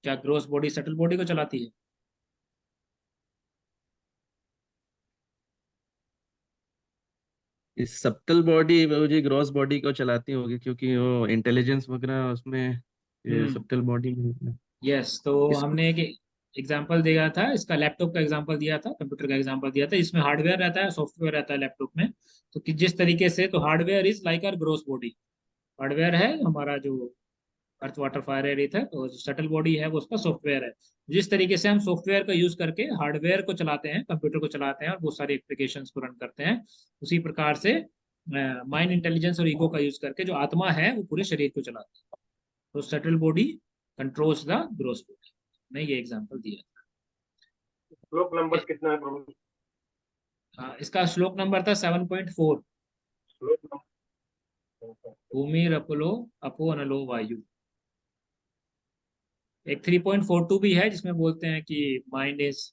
क्या ग्रोस बॉडी सटल बॉडी को चलाती है? इस सब्टल बॉडी वो जी ग्रॉस बॉडी को चलाती होगी, क्योंकि वो इंटेलिजेंस वगैरह उसमें ये सब्टल बॉडी में। यस, तो हमने एक एग्जांपल दिया था, इसका लैपटॉप का एग्जांपल दिया था, कंप्यूटर का एग्जांपल दिया था। इसमें हार्डवेयर रहता है, सॉफ्टवेयर रहता है लैपटॉप में। तो कि जिस तरीके से, तो hardware is like our gross body. Hardware है हमारा जो earth, water, fire, air, ether, और जो सटल बॉडी है वो उसका सॉफ्टवेयर है। जिस तरीके से हम सॉफ्टवेयर का यूज करके हार्डवेयर को चलाते हैं, कंप्यूटर को चलाते हैं और बहुत सारी एप्लीकेशंस को रन करते हैं, उसी प्रकार से माइंड, इंटेलिजेंस और ईगो का यूज करके जो आत्मा है वो पूरे शरीर को चलाती है। तो subtle body controls the gross body. मैं ये एग्जांपल दिया था। श्लोक नंबर कितना है प्रभु? इसका श्लोक नंबर था 7.4। श्लोक नंबर भूमि रपलो अपो अनलो वायु। एक 3.42 भी है जिसमें बोलते हैं कि mind is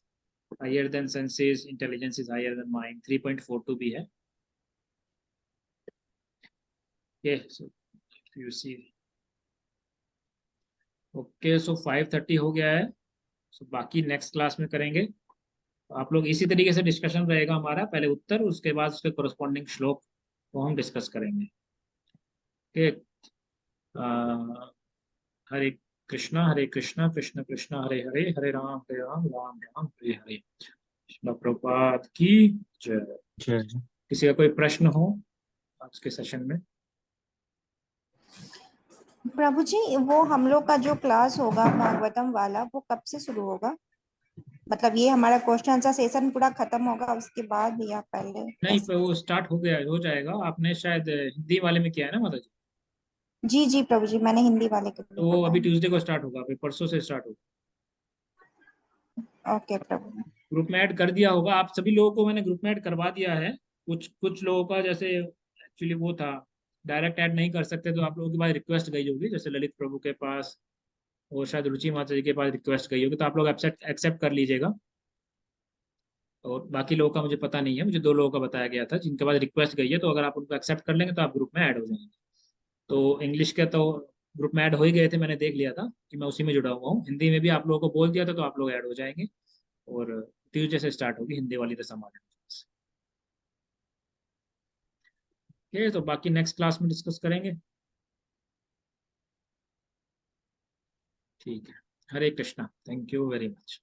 higher than senses, intelligence is higher than mind. 3.42 भी है। सो यू सी, ओके, सो 5:30 हो गया है। सो बाकी नेक्स्ट क्लास में करेंगे। तो आप लोग इसी तरीके से डिस्कशन रहेगा हमारा, पहले उत्तर, उसके बाद उसके कोरस्पॉन्डिंग श्लोक को हम डिस्कस करेंगे। ओके, हरे कृष्णा कृष्ण कृष्ण हरे हरे, हरे राम राम राम हरे हरे। कृष्ण प्रभुपाद की जय। किसी का कोई प्रश्न हो आज के सेशन में? प्रभु जी, वो हम लोग का जो क्लास होगा भागवतम वाला, वो कब से शुरू होगा? मतलब ये हमारा क्वेश्चन आंसर सेशन पूरा खत्म होगा उसके बाद, या पहले? नहीं, पर वो स्टार्ट हो गया, हो जाएगा। आपने शायद हिंदी वाले में किया है ना माता जी? जी जी प्रभु जी, मैंने हिंदी वाले के तो वो अभी ट्यूसडे को स्टार्ट होगा, अभी परसों से स्टार्ट होगा। ओके प्रभु। ग्रुप में ऐड कर दिया होगा, आप सभी लोगों को मैंने ग्रुप में ऐड करवा दिया है। कुछ कुछ लोगों का जैसे एक्चुअली वो था, डायरेक्ट ऐड नहीं कर सकते, तो आप लोगों के पास रिक्वेस्ट गई होगी, जैसे ललित प्रभु के पास और शायद रुचि माता जी के पास रिक्वेस्ट गई होगी, तो आप लोग एक्सेप्ट कर लीजिएगा। और बाकी लोगों का मुझे पता नहीं है, मुझे 2 लोगों का बताया गया था जिनके पास रिक्वेस्ट गई है, तो अगर आप उनको एक्सेप्ट कर लेंगे तो आप ग्रुप में ऐड हो जाएंगे। तो इंग्लिश के तो ग्रुप में ऐड हो ही गए थे, मैंने देख लिया था कि मैं उसी में जुड़ा हुआ हूँ। हिंदी में भी आप लोगों को बोल दिया था, तो आप लोग ऐड हो जाएंगे। और ट्यूजडे से स्टार्ट होगी हिंदी वाली दशा मॉडल। ओके, तो बाकी नेक्स्ट क्लास में डिस्कस करेंगे। ठीक है, Hare Krishna, thank you very much.